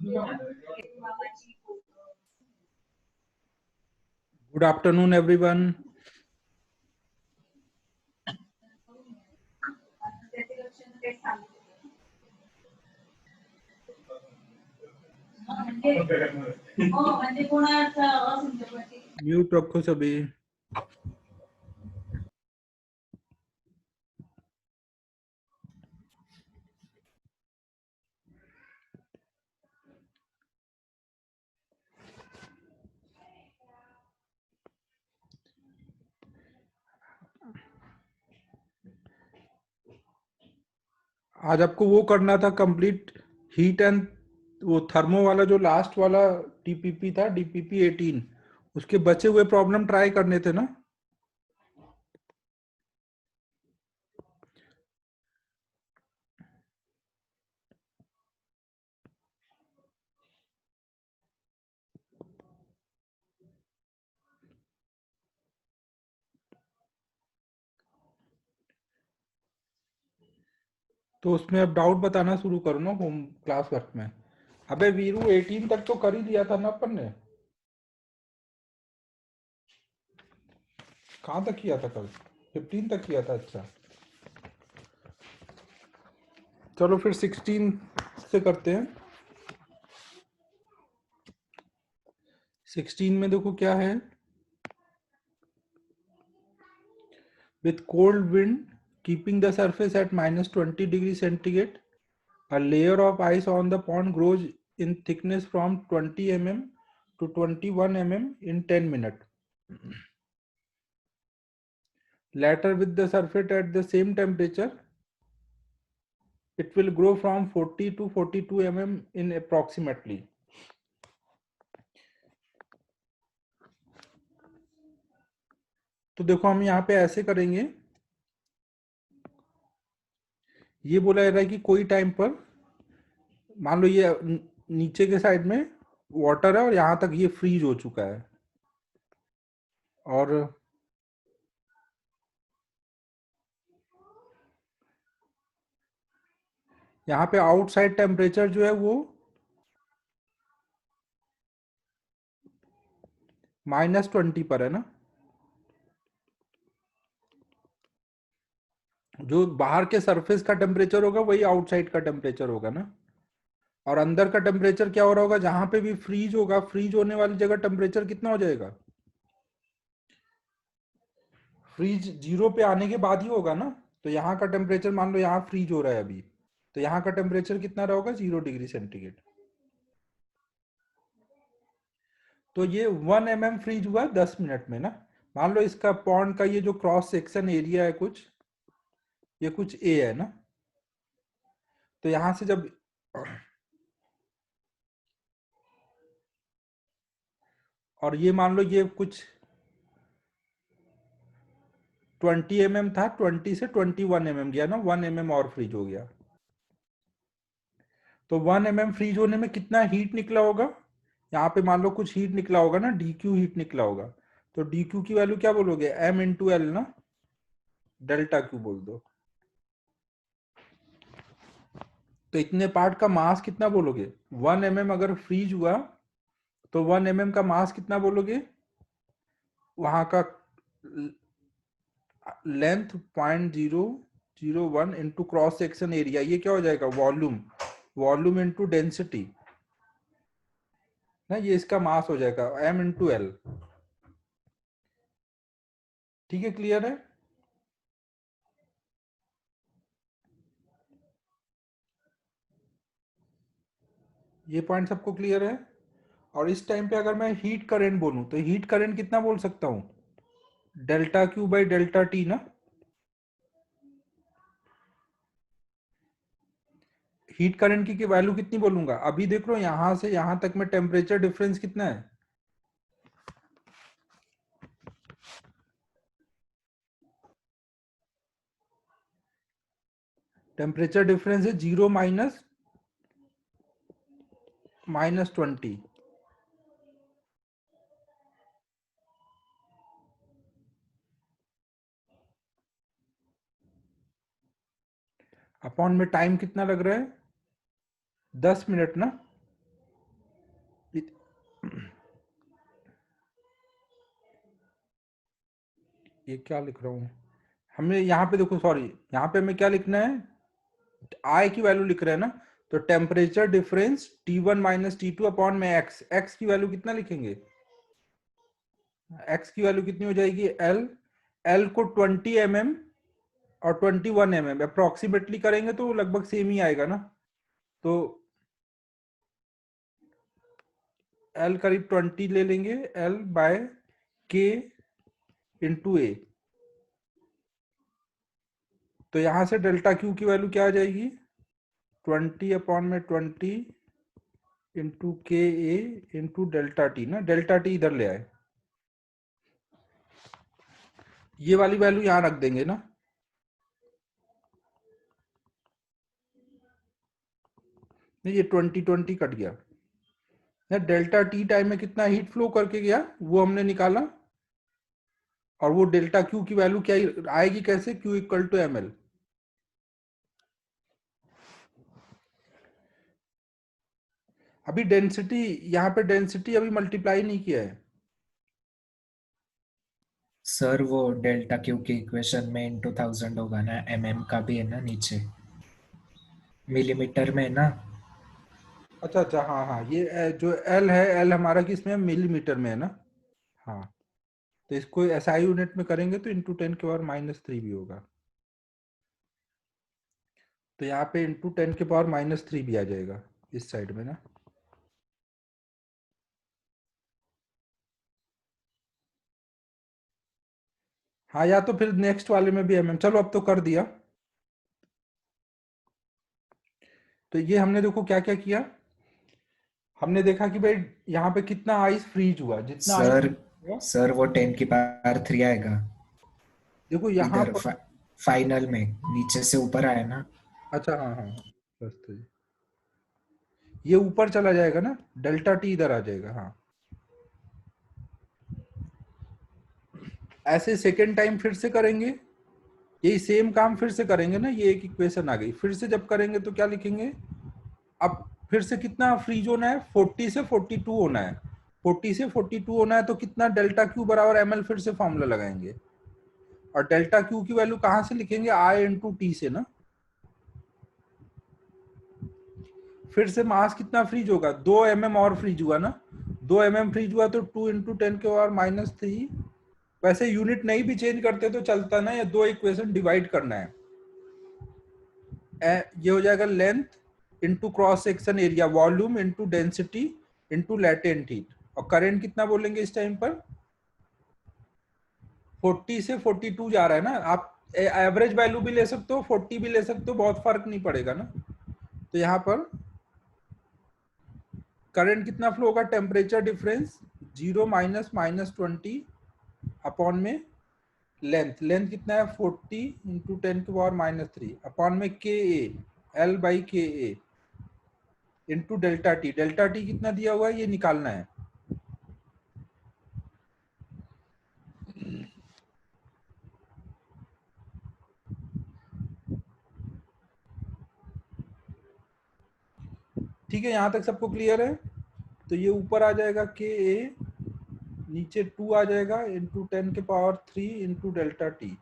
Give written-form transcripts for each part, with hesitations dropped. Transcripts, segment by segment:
Good afternoon, everyone. Mute रखो सभी। आज आपको वो करना था कंप्लीट हीट एंड वो थर्मो वाला जो लास्ट वाला टीपीपी था, डीपीपी 18, उसके बचे हुए प्रॉब्लम ट्राई करने थे ना। तो उसमें अब डाउट बताना शुरू करो ना होम क्लास वर्क में। अबे वीरू 18 तक तो कर ही दिया था ना अपन ने। कहाँ तक किया था कल? 15 तक किया था। अच्छा चलो फिर 16 से करते हैं। 16 में देखो क्या है। With cold wind keeping the surface at -20 degrees centigrade, a layer of ice on the pond grows in thickness from 20 mm to 21 mm in 10 minutes. Later, with the surface at the same temperature, it will grow from 40 to 42 mm in approximately. तो देखो हम यहाँ पे ऐसे करेंगे। ये बोला जा रहा है कि कोई टाइम पर मान लो ये नीचे के साइड में वाटर है और यहाँ तक ये फ्रीज हो चुका है, और यहाँ पे आउटसाइड टेम्परेचर जो है वो -20 पर है ना। जो बाहर के सरफेस का टेम्परेचर होगा वही आउटसाइड का टेम्परेचर होगा ना। और अंदर का टेम्परेचर क्या हो रहा होगा, जहां पे भी फ्रीज होगा, फ्रीज होने वाली जगह टेम्परेचर कितना हो जाएगा? फ्रीज 0 पे आने के बाद ही होगा ना। तो यहाँ का टेम्परेचर मान लो यहाँ फ्रीज हो रहा है अभी, तो यहाँ का टेम्परेचर कितना रहा होगा? 0 डिग्री सेंटीग्रेड। तो ये 1 mm फ्रीज हुआ 10 मिनट में ना। मान लो इसका पॉन्ड का ये जो क्रॉस सेक्शन एरिया है कुछ, ये कुछ ए है ना। तो यहां से जब और ये मान लो ये कुछ 20 mm था, 20 से 21 mm गया ना, 1 mm और फ्रीज हो गया। तो 1 mm फ्रीज होने में कितना हीट निकला होगा? यहाँ पे मान लो कुछ हीट निकला होगा ना, डी क्यू हीट निकला होगा। तो डी क्यू की वैल्यू क्या बोलोगे? एम इंटू एल ना, डेल्टा क्यू बोल दो। तो इतने पार्ट का मास कितना बोलोगे? 1 mm अगर फ्रीज हुआ तो 1 mm का मास कितना बोलोगे? वहां का length 0.001 into cross section area, ये क्या हो जाएगा? वॉल्यूम। वॉल्यूम इंटू डेंसिटी ना, ये इसका मास हो जाएगा m इंटू एल। ठीक है, क्लियर है? ये पॉइंट सबको क्लियर है? और इस टाइम पे अगर मैं हीट करंट बोलूं तो हीट करंट कितना बोल सकता हूं? Delta Q by delta T ना। हीट करंट की वैल्यू कितनी बोलूंगा? अभी देख लो यहां से यहां तक में टेम्परेचर डिफरेंस कितना है? टेम्परेचर डिफरेंस है 0 -20। अपॉन में टाइम कितना लग रहा है? 10 मिनट ना। ये क्या लिख रहा हूँ, हमें यहाँ पे देखो, सॉरी, यहाँ पे हमें क्या लिखना है, आई की वैल्यू लिख रहे हैं ना, तो temperature difference T1 minus T2 upon में एक्स, एक्स की वैल्यू कितना लिखेंगे, एक्स की वैल्यू कितनी हो जाएगी, एल, एल को 20 mm और 21 mm अप्रोक्सीमेटली करेंगे तो लगभग सेम ही आएगा ना, तो एल करीब 20 ले लेंगे, एल बाय के इंटू ए, तो यहां से डेल्टा क्यू की वैल्यू क्या आ जाएगी, 20/20 इंटू के ए इंटू डेल्टा टी ना, डेल्टा टी इधर ले आए, ये वाली वैल्यू यहां रख देंगे ना, नहीं ये 20 कट गया ना, डेल्टा टी टाइम में कितना हीट फ्लो करके गया वो हमने निकाला, और वो डेल्टा क्यू की वैल्यू क्या आएगी, कैसे, Q equal to M L, अभी डेंसिटी, यहाँ पे डेंसिटी अभी मल्टीप्लाई नहीं किया है, सर वो डेल्टा क्यू की इक्वेशन में इनटू 1000 होगा ना, एमएम का भी है ना नीचे, मिलीमीटर में है ना। अच्छा अच्छा, हाँ हाँ, ये जो एल है, एल हमारा किस में, मिलीमीटर में है ना, हाँ, तो इसको एसआई यूनिट में करेंगे तो इंटू 10⁻³ भी होगा, तो यहाँ पे इंटू 10⁻³ भी आ जाएगा इस साइड में ना, हाँ, या तो फिर नेक्स्ट वाले में भी एमएम, चलो अब तो कर दिया, तो ये हमने देखो क्या क्या किया, हमने देखा कि भाई यहाँ पे कितना आइस फ्रीज हुआ, जितना आइस सर हुआ, सर वो 10⁻³ आएगा देखो यहाँ इधर पर, फाइनल में, नीचे से ऊपर आया ना। अच्छा हाँ हाँ, बस तो ये ऊपर चला जाएगा ना, डेल्टा टी इधर आ जाएगा, हाँ, ऐसे सेकेंड टाइम फिर से करेंगे, यही सेम काम फिर से करेंगे ना, ये एक इक्वेशन आ गई, फिर से जब करेंगे तो क्या लिखेंगे, अब फिर से कितना फ्रीज होना है, 40 से 42 होना है, 40 से 42 होना है, तो कितना डेल्टा क्यू बराबर एम एल, फिर से फॉर्मूला लगाएंगे, और डेल्टा क्यू की वैल्यू कहां से लिखेंगे, आई इंटू टी से ना, फिर से मास कितना फ्रीज होगा, 2 mm और फ्रीज हुआ ना, 2 mm फ्रीज हुआ तो 2 × 10⁻³ वैसे यूनिट नहीं भी चेंज करते तो चलता ना, या दो इक्वेशन डिवाइड करना है, ये हो जाएगा length into cross section area, volume into density into latent heat, और करंट कितना बोलेंगे इस टाइम पर, 40 से 42 जा रहा है ना, आप एवरेज वैल्यू भी ले सकते हो, 40 भी ले सकते हो, बहुत फर्क नहीं पड़ेगा ना, तो यहाँ पर करंट कितना फ्लो होगा, टेम्परेचर डिफरेंस 0 माइनस -20 अपॉन में लेंथ, लेंथ कितना है 40 इंटू 10⁻³ अपॉन में के ए, L by K A into delta T, delta T कितना दिया हुआ है ये निकालना है, ठीक है, यहाँ तक सबको क्लियर है, तो ये ऊपर आ जाएगा के ए, नीचे 2 आ जाएगा इंटू 10⁻³ इंटू डेल्टा टी,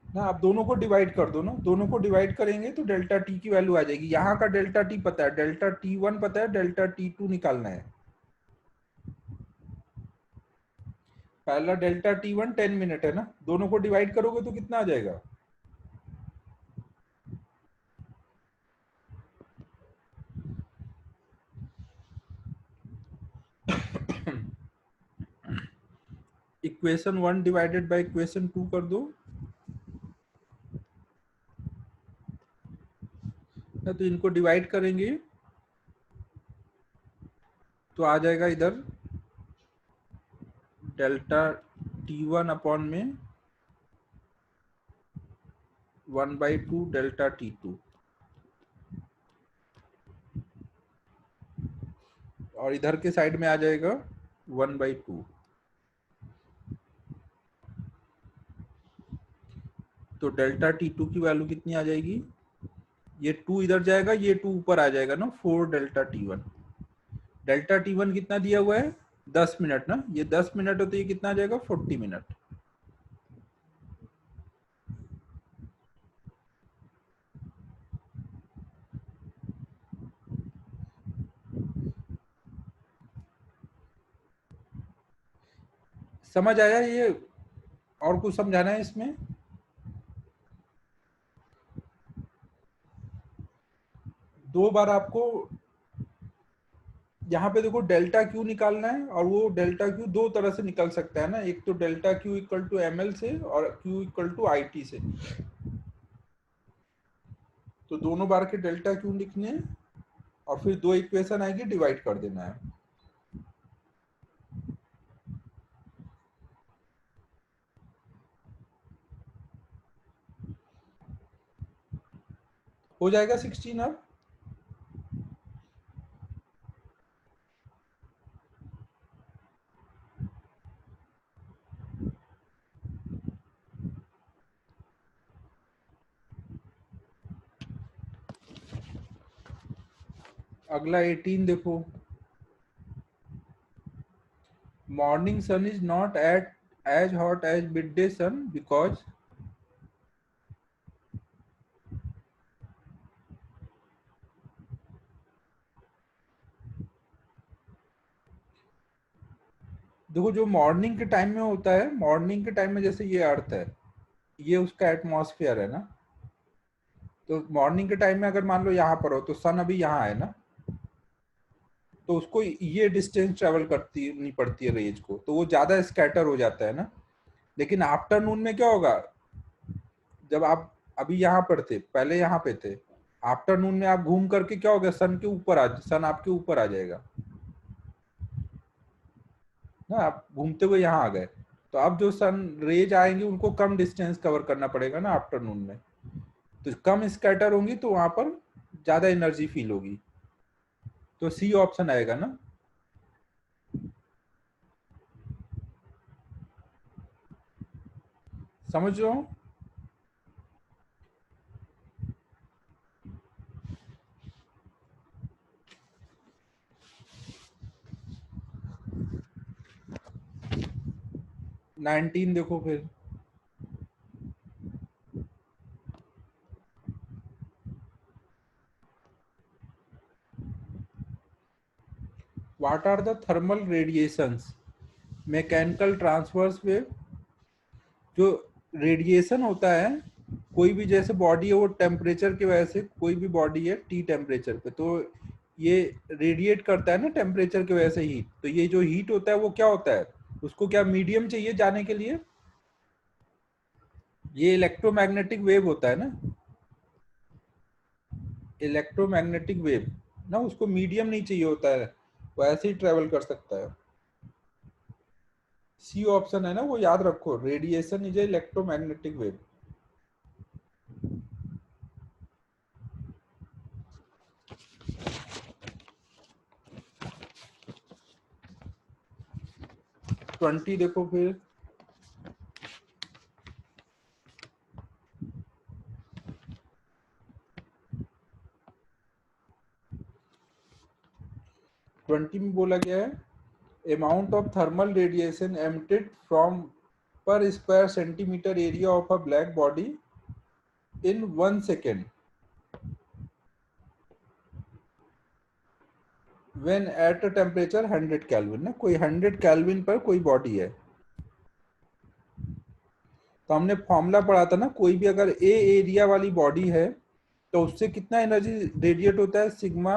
ना आप दोनों को डिवाइड कर दो ना, दोनों को डिवाइड करेंगे तो डेल्टा टी की वैल्यू आ जाएगी, यहाँ का डेल्टा टी पता है, डेल्टा T1 पता है, डेल्टा T2 निकालना है, पहला डेल्टा T1 10 मिनट है ना, दोनों को डिवाइड करोगे तो कितना आ जाएगा, इक्वेशन 1 डिवाइडेड बाय इक्वेशन 2 कर दो ना, तो इनको डिवाइड करेंगे तो आ जाएगा इधर डेल्टा T1 अपॉन में 1/2 डेल्टा T2, और इधर के साइड में आ जाएगा 1/2, तो डेल्टा T2 की वैल्यू कितनी आ जाएगी, ये 2 इधर जाएगा, ये 2 ऊपर आ जाएगा ना, 4 डेल्टा T1। डेल्टा T1 कितना दिया हुआ है? 10 मिनट ना, ये 10 मिनट है तो ये कितना आ जाएगा? 40 मिनट। समझ आया ये? और कुछ समझाना है इसमें? दो बार आपको यहाँ पे देखो डेल्टा क्यू निकालना है, और वो डेल्टा क्यू दो तरह से निकल सकता है ना, एक तो delta Q equal to ml से और क्यू इक्वल टू IT से। तो दोनों बार के डेल्टा क्यू लिखने हैं और फिर दो इक्वेशन आएगी, डिवाइड कर देना है। हो जाएगा 16 अब। अगला 18 देखो, morning sun is not at as hot as midday sun because. देखो जो मॉर्निंग के टाइम में होता है, मॉर्निंग के टाइम में जैसे ये अर्थ है, ये उसका एटमॉस्फेयर है ना, तो मॉर्निंग के टाइम में अगर मान लो यहाँ पर हो तो सन अभी यहाँ है ना, तो उसको ये डिस्टेंस ट्रेवल करती नहीं पड़ती है रेज को, तो वो ज्यादा स्कैटर हो जाता है ना। लेकिन आफ्टरनून में क्या होगा, जब आप अभी यहाँ पर थे, पहले यहाँ पे थे, आफ्टरनून में आप घूम करके क्या हो गया, सन आपके ऊपर आ जाएगा ना, आप घूमते हुए यहाँ आ गए, तो अब जो सन रेज आएंगे उनको कम डिस्टेंस कवर करना पड़ेगा ना आफ्टरनून में, तो कम स्कैटर होंगी तो वहां पर ज्यादा एनर्जी फील होगी, तो सी ऑप्शन आएगा ना। समझ रहे हो? नाइनटीन देखो फिर, what are the thermal radiations, mechanical transverse wave. जो रेडिएशन होता है, कोई भी जैसे बॉडी है वो टेम्परेचर की वजह से, कोई भी बॉडी है टी टेम्परेचर पे, तो ये रेडिएट करता है ना टेम्परेचर की वजह से हीट, तो ये जो हीट होता है वो क्या होता है, उसको क्या मीडियम चाहिए जाने के लिए, ये इलेक्ट्रोमैग्नेटिक वेव होता है ना, इलेक्ट्रोमैग्नेटिक वेव ना, उसको मीडियम नहीं चाहिए होता है, वो ऐसे ही ट्रेवल कर सकता है। सी ऑप्शन है ना, वो याद रखो, radiation is electromagnetic wave. Twenty देखो फिर, ट्वेंटी में बोला गया है amount of thermal radiation emitted from per square centimetre area of a black body in 1 second when at a temperature 100 kelvin ना, कोई 100 केल्विन पर कोई बॉडी है, तो हमने फॉर्मूला पढ़ा था ना, कोई भी अगर ए एरिया वाली बॉडी है तो उससे कितना एनर्जी रेडिएट होता है, सिग्मा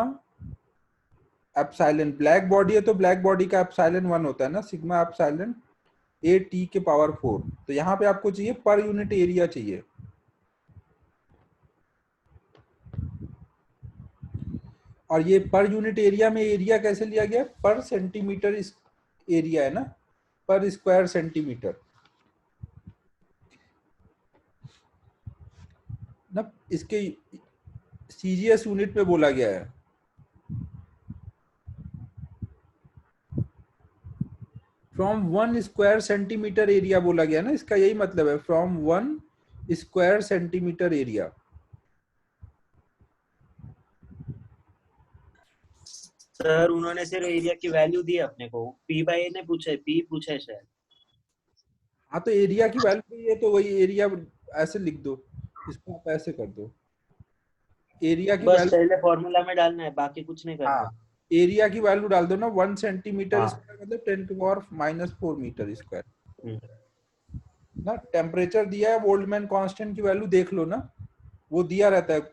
एप्सिलॉन। ब्लैक बॉडी है तो ब्लैक बॉडी का एप्सिलॉन 1 होता है ना, सिग्मा एप्सिलॉन ए टी के पावर 4। तो यहाँ पे आपको चाहिए पर यूनिट एरिया चाहिए, और ये पर यूनिट एरिया में एरिया कैसे लिया गया, पर सेंटीमीटर एरिया है ना, पर स्क्वायर सेंटीमीटर ना, इसके सीजीएस यूनिट में बोला गया है। फ्रॉम 1 स्क्वायर सेंटीमीटर एरिया बोला गया ना, इसका यही मतलब है, from 1 square centimetre area. Sir उन्होंने सिर्फ एरिया की वैल्यू दी है अपने को, पी बाई ए ने पूछा है, पी पूछा है शायद। हाँ तो एरिया की वैल्यू ये तो वही एरिया ऐसे लिख दो, इसको आप ऐसे कर दो, एरिया की बस वैल्यू। पहले फॉर्मूला में डालना है, बाकी कुछ नहीं हाँ करना। एरिया की वैल्यू डाल दो ना, 1 सेंटीमीटर हाँ। स्क्वायर मतलब 10⁻⁻⁴ मीटर स्क्वायर हम्म। ना। टेम्परेचर दिया है, बोल्टजमैन कांस्टेंट की वैल्यू देख लो ना, वो दिया रहता है,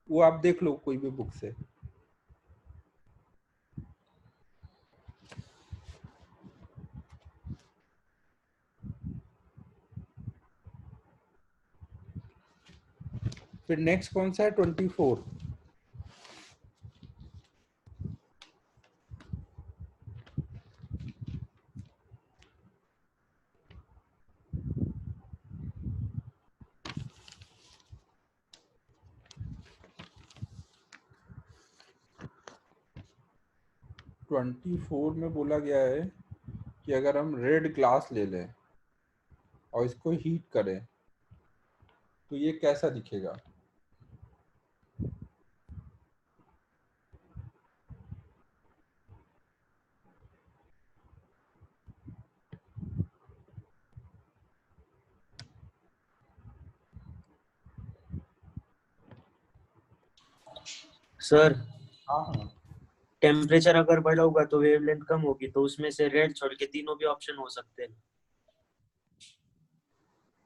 वो आप देख लो कोई भी बुक से। फिर नेक्स्ट कौन सा है 24। 24 में बोला गया है कि अगर हम रेड ग्लास ले लें और इसको हीट करें तो ये कैसा दिखेगा। सर हाँ हाँ टेम्परेचर अगर बढ़ा होगा तो वेवलेंथ कम होगी, तो उसमें से रेड छोड़ के तीनों भी ऑप्शन हो सकते हैं।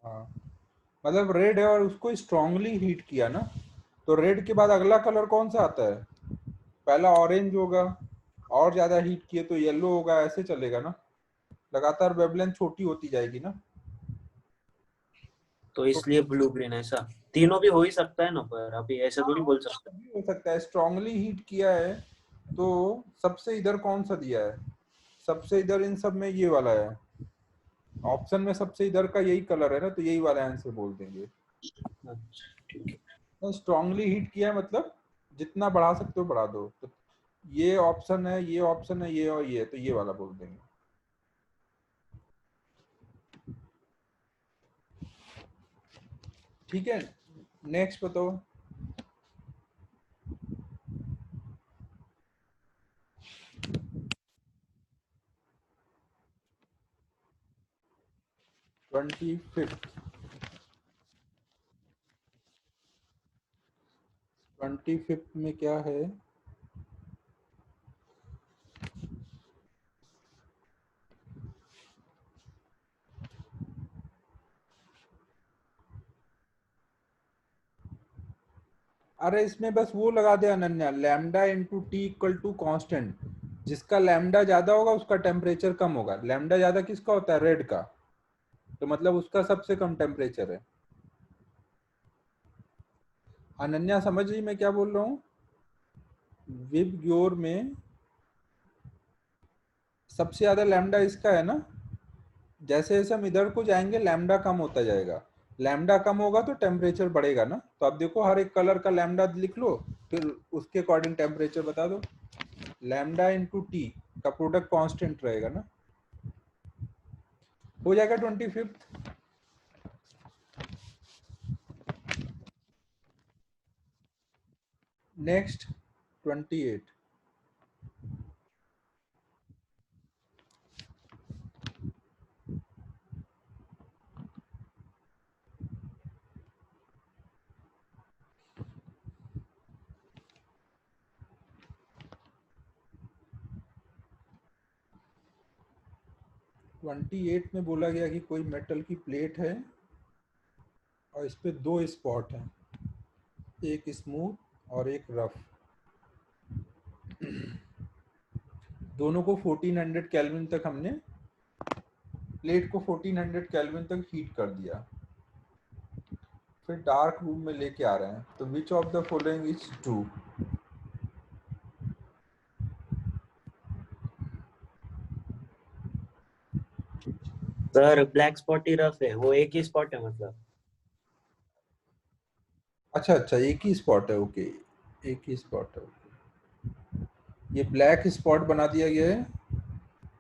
हाँ, मतलब रेड है और उसको स्ट्रांगली हीट किया ना, तो रेड के बाद अगला कलर कौन सा आता है, पहला ऑरेंज होगा, और ज्यादा हीट किए तो येलो होगा, ऐसे चलेगा ना, लगातार वेवलेंथ छोटी होती जाएगी ना। तो तो इसलिए ब्लू ग्रीन ऐसा तीनों भी हो ही सकता है ना, पर अभी ऐसे थोड़ी बोल सकते हैं। भी हो सकता है, स्ट्रांगली हीट किया है तो सबसे इधर कौन सा दिया है, सबसे इधर इन सब में ये वाला है, ऑप्शन में सबसे इधर का यही कलर है ना, तो यही वाला आंसर बोल देंगे। अच्छा ठीक है। तो स्ट्रांगली हीट किया है मतलब जितना बढ़ा सकते हो बढ़ा दो, तो ये ऑप्शन है, ये ऑप्शन है, ये और ये, तो ये वाला बोल देंगे। ठीक है, नेक्स्ट बताओ। ट्वेंटी फिफ्थ 25 में क्या है, अरे इसमें बस वो लगा दे Ananya, lambda into T equal to constant, जिसका लैम्डा ज्यादा होगा उसका टेम्परेचर कम होगा। लैम्डा ज्यादा किसका होता है, रेड का, तो मतलब उसका सबसे कम टेम्परेचर है। अनन्या समझ रही मैं क्या बोल रहा हूँ, विब ग्योर में सबसे ज्यादा लैम्डा इसका है ना, जैसे जैसे हम इधर को जाएंगे लैम्डा कम होता जाएगा, लैम्डा कम होगा तो टेम्परेचर बढ़ेगा ना। तो अब देखो हर एक कलर का लैम्डा लिख लो, फिर उसके अकॉर्डिंग टेम्परेचर बता दो। लैम्डा इंटू टी का प्रोडक्ट कांस्टेंट रहेगा ना, हो जाएगा 25। नेक्स्ट 28। 28 में बोला गया कि कोई मेटल की प्लेट है और इस पे दो स्पॉट हैं, एक स्मूथ और एक रफ, दोनों को 1400 केल्विन तक हमने, प्लेट को 1400 केल्विन तक हीट कर दिया, फिर डार्क रूम में लेके आ रहे हैं, तो which of the following is true. Sir black spot he rough है, वो एक ही स्पॉट है मतलब। अच्छा अच्छा, एक ही स्पॉट है, ओके, एक ही स्पॉट है, ये ब्लैक स्पॉट बना दिया गया है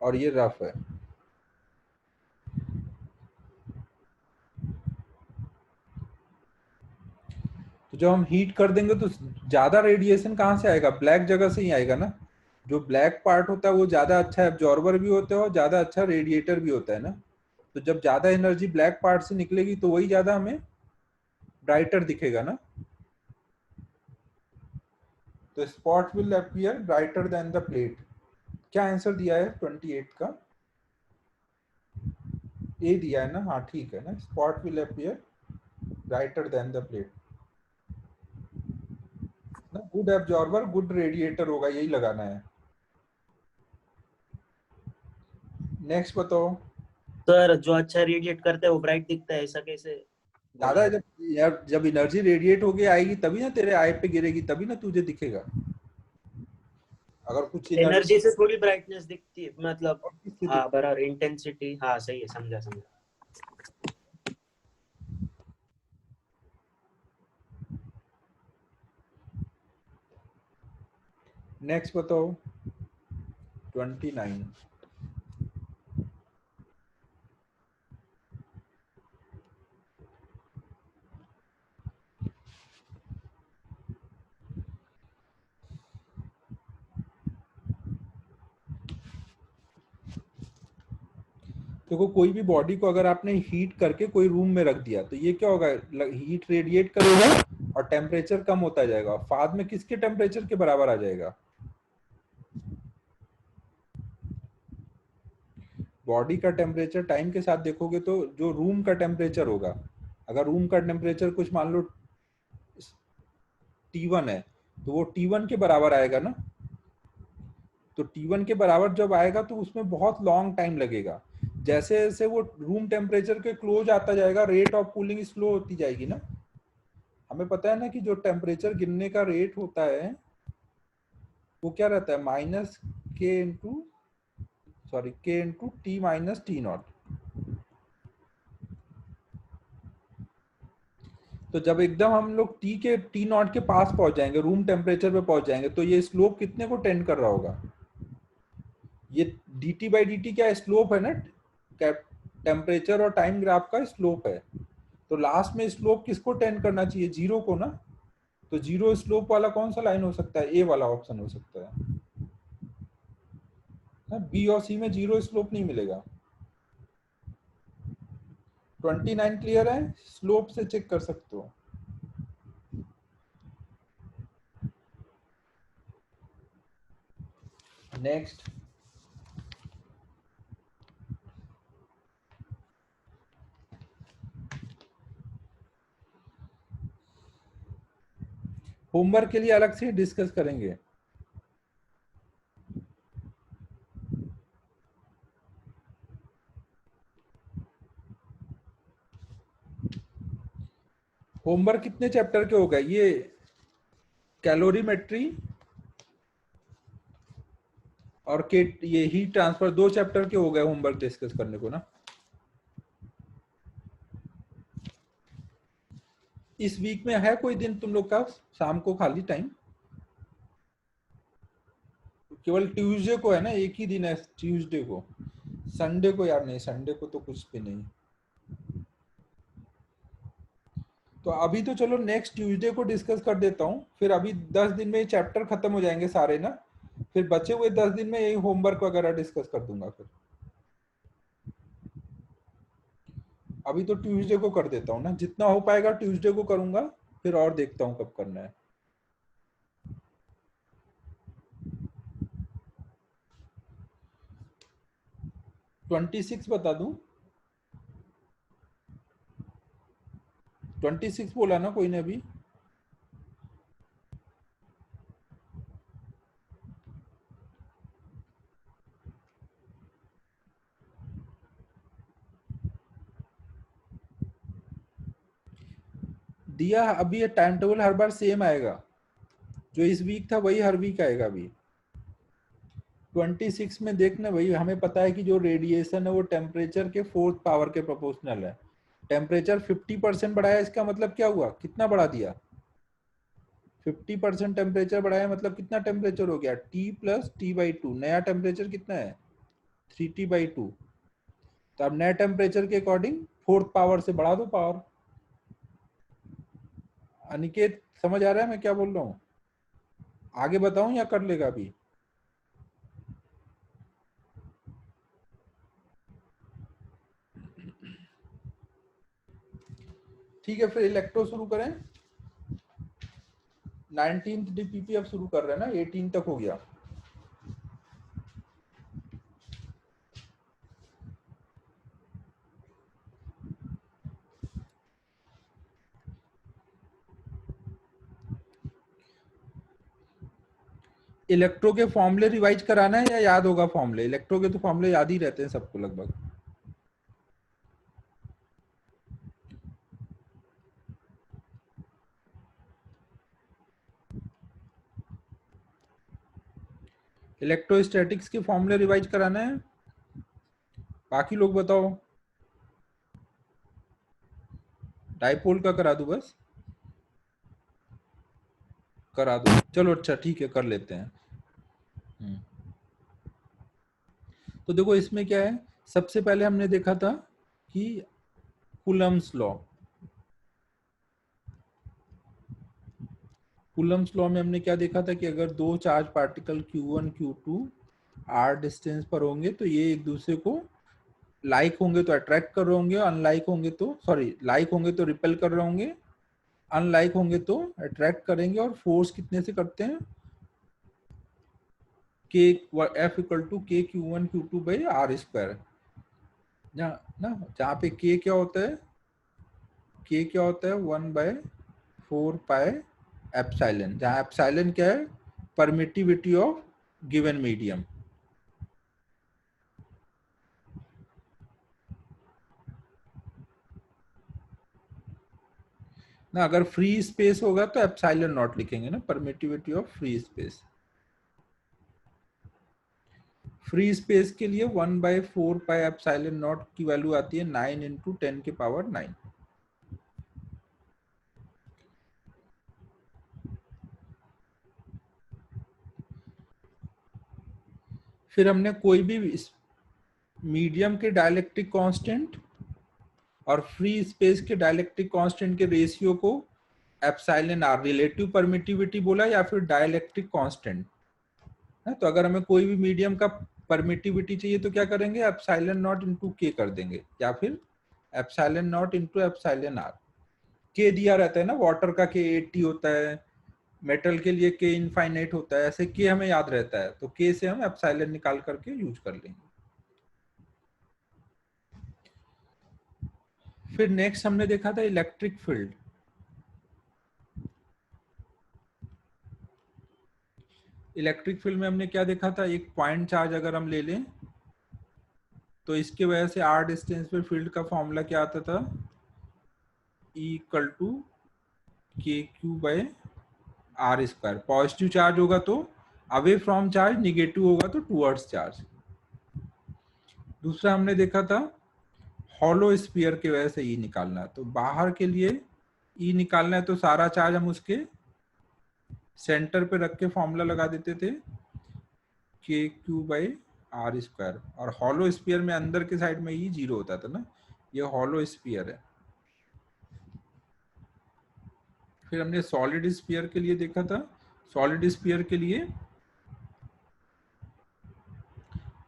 और ये रफ है। तो जब हम हीट कर देंगे तो ज्यादा रेडिएशन कहाँ से आएगा, ब्लैक जगह से ही आएगा ना, जो ब्लैक पार्ट होता है वो ज्यादा अच्छा एब्जॉर्बर भी होता है और ज्यादा अच्छा रेडिएटर भी होता है ना। तो जब ज्यादा एनर्जी ब्लैक पार्ट से निकलेगी तो वही ज्यादा हमें ब्राइटर दिखेगा ना। तो spot will appear brighter then the plate. क्या आंसर दिया है 28 का? ए दिया है ना? हाँ ठीक है ना, spot will appear brighter then the plate ना। गुड एब्जॉर्बर गुड रेडिएटर होगा, यही लगाना है। नेक्स्ट बताओ। सर जो अच्छा रेडिएट करता है वो ब्राइट दिखता है, ऐसा कैसे बोल ज्यादा रहे हैं? जब एनर्जी रेडिएट होके आएगी तभी ना तेरे आई पे गिरेगी, तभी ना तुझे दिखेगा। अगर कुछ एनर्जी एनर्जी से थोड़ी ब्राइटनेस दिखती है मतलब। किससे हाँ दिखेगी? बराबर, इंटेंसिटी, हाँ सही है, समझा समझा। नेक्स्ट बताओ 29। देखो कोई भी बॉडी को अगर आपने हीट करके कोई रूम में रख दिया तो ये क्या होगा, हीट रेडिएट करेगा और टेम्परेचर कम होता जाएगा। बाद में किसके टेम्परेचर के बराबर आ जाएगा? बॉडी का टेम्परेचर टाइम के साथ देखोगे तो जो रूम का टेम्परेचर होगा, अगर रूम का टेम्परेचर कुछ मान लो T1 है तो वो T1 के बराबर आएगा ना। तो T1 के बराबर जब आएगा तो उसमें बहुत लॉन्ग टाइम लगेगा। जैसे जैसे वो रूम टेम्परेचर के क्लोज आता जाएगा रेट ऑफ कूलिंग स्लो होती जाएगी ना। हमें पता है ना कि जो टेम्परेचर गिरने का रेट होता है वो क्या रहता है, माइनस के इंटू के into T minus T not. तो जब एकदम हम लोग टी नॉट के पास पहुंच जाएंगे, रूम टेम्परेचर पे पहुंच जाएंगे, तो ये स्लोप कितने को टेंड कर रहा होगा? ये dt बाई dt क्या स्लोप है ना, टेम्परेचर और टाइम ग्राफ का स्लोप है। तो लास्ट में स्लोप किसको टेंड करना चाहिए? जीरो को ना। तो जीरो स्लोप वाला कौन सा लाइन हो सकता है? ए वाला ऑप्शन हो सकता है। बी और सी में जीरो स्लोप नहीं मिलेगा। 29 क्लियर है? स्लोप से चेक कर सकते हो। नेक्स्ट होमवर्क के लिए अलग से डिस्कस करेंगे। होमवर्क कितने चैप्टर के हो गए? ये कैलोरीमेट्री और के ये हीट ट्रांसफर 2 चैप्टर के हो गए होमवर्क डिस्कस करने को ना। इस वीक में है कोई दिन तुम लोग का शाम को खाली टाइम? केवल ट्यूसडे को है ना, एक ही दिन है ट्यूसडे को। संडे को यार नहीं, संडे को तो कुछ भी नहीं। तो अभी तो चलो नेक्स्ट ट्यूसडे को डिस्कस कर देता हूँ, फिर अभी 10 दिन में ये चैप्टर खत्म हो जाएंगे सारे ना। फिर बचे हुए 10 दिन में यही होमवर्क वगैरह डिस्कस कर दूंगा। फिर अभी तो ट्यूसडे को कर देता हूँ ना, जितना हो पाएगा ट्यूसडे को करूंगा, फिर और देखता हूँ कब करना है। 26 बता दूं? 26 बोला ना कोई ने अभी? दिया अभी ये टाइम टेबल हर बार सेम आएगा, जो इस वीक था वही हर वीक आएगा। अभी 26 में देखना भाई, हमें पता है कि जो रेडिएशन है वो टेम्परेचर के 4th पावर के प्रोपोर्शनल है। टेम्परेचर 50% बढ़ाया, इसका मतलब क्या हुआ, कितना बढ़ा दिया? 50% टेम्परेचर बढ़ाया मतलब कितना टेम्परेचर हो गया? T plus T by two. नया टेम्परेचर कितना है? 3T by two. तो अब नए टेम्परेचर के अकॉर्डिंग 4th पावर से बढ़ा दो पावर। अनिकेत समझ आ रहा है मैं क्या बोल रहा हूँ? आगे बताऊं या कर लेगा अभी? ठीक है, फिर इलेक्ट्रो शुरू करें। 19th डीपीपी अब शुरू कर रहे हैं ना, 18 तक हो गया। इलेक्ट्रो के फॉर्मूले रिवाइज कराना है या याद होगा फॉर्मूले? इलेक्ट्रो के तो फॉर्मूले याद ही रहते हैं सबको लगभग। इलेक्ट्रोस्टैटिक्स के फॉर्मूले रिवाइज कराना है? बाकी लोग बताओ। डाइपोल का करा दूं बस? करा दो, चलो अच्छा ठीक है, कर लेते हैं। तो देखो इसमें क्या है, सबसे पहले हमने देखा था कि कूलम्स लॉ। कूलम्स लॉ में हमने क्या देखा था कि अगर दो charge particle Q1 Q2 r distance पर होंगे तो ये एक दूसरे को लाइक होंगे तो अट्रैक्ट कर रहे होंगे, अनलाइक होंगे तो लाइक होंगे तो रिपेल कर रहे होंगे, अनलाइक होंगे तो अट्रैक्ट करेंगे। और फोर्स कितने से करते हैं? के F इक्वल टू के Q1 Q2 by are square. जहाँ पे के क्या होता है? के क्या होता है? 1/4 पाई एप्सिलॉन, जहाँ एप्सिलॉन क्या है? Permittivity of given medium. ना अगर फ्री स्पेस होगा तो एप्सिलॉन नॉट लिखेंगे ना, permittivity of free space. Free space के लिए 1/4 पाई एप्सिलॉन नॉट की वैल्यू आती है 9 × 10⁹ फिर हमने कोई भी मीडियम के डाइलेक्ट्रिक कांस्टेंट और फ्री स्पेस के डाइलेक्ट्रिक कांस्टेंट के रेशियो को एप्सिलॉन आर रिलेटिव परमिटिविटी बोला या फिर डाइलेक्ट्रिक कांस्टेंट है। तो अगर हमें कोई भी मीडियम का परमिटिविटी चाहिए तो क्या करेंगे? एप्सिलॉन नॉट इंटू के कर देंगे या फिर epsilon not into epsilon R. K दिया रहता है ना, वाटर का के 80 होता है, मेटल के लिए के इनफाइनाइट होता है, ऐसे के हमें याद रहता है तो के से हम एप्सिलॉन निकाल करके यूज कर लेंगे। फिर नेक्स्ट हमने देखा था इलेक्ट्रिक फील्ड। इलेक्ट्रिक फील्ड में हमने क्या देखा था? एक पॉइंट चार्ज अगर हम ले लें तो इसके वजह से r डिस्टेंस पे फील्ड का फॉर्मूला क्या आता था? E इक्वल टू के Q by are square. Positive charge होगा तो अवे फ्रॉम चार्ज, निगेटिव होगा तो टूवर्ड्स चार्ज। दूसरा हमने देखा था हॉलो स्फीयर की वजह से E निकालना। तो बाहर के लिए E निकालना है तो सारा चार्ज हम उसके सेंटर पे रख के फॉर्मूला लगा देते थे के क्यू बाई आर स्क्वायर। और हॉलो स्फीयर में अंदर के साइड में ही 0 होता था ना, ये हॉलो स्फीयर है। फिर हमने सॉलिड स्फीयर के लिए देखा था। सॉलिड स्फीयर के लिए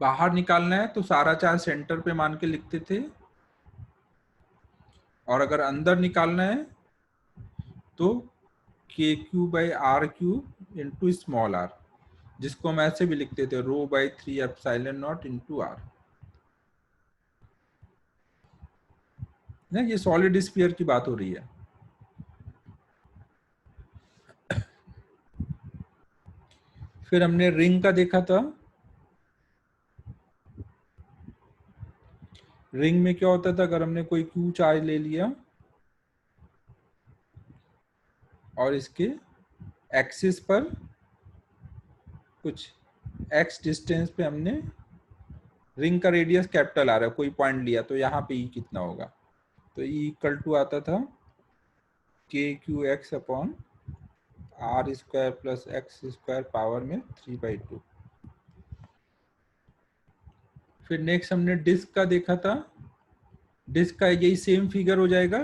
बाहर निकालना है तो सारा चार्ज सेंटर पे मान के लिखते थे, और अगर अंदर निकालना है तो K Q by are cube into small R, जिसको हम ऐसे भी लिखते थे ρ/3 एप्सिलॉन नॉट इंटू आर। ये सॉलिड स्फीयर की बात हो रही है। फिर हमने रिंग का देखा था। रिंग में क्या होता था? अगर हमने कोई क्यू चार्ज ले लिया और इसके एक्सिस पर कुछ x डिस्टेंस पे हमने रिंग का रेडियस कैपिटल आ रहा है, कोई पॉइंट लिया तो यहाँ पे E कितना होगा? तो E इक्वल टू आता था के Q X upon R square plus x square power में 3/2। फिर नेक्स्ट हमने डिस्क का देखा था। डिस्क का यही सेम फिगर हो जाएगा,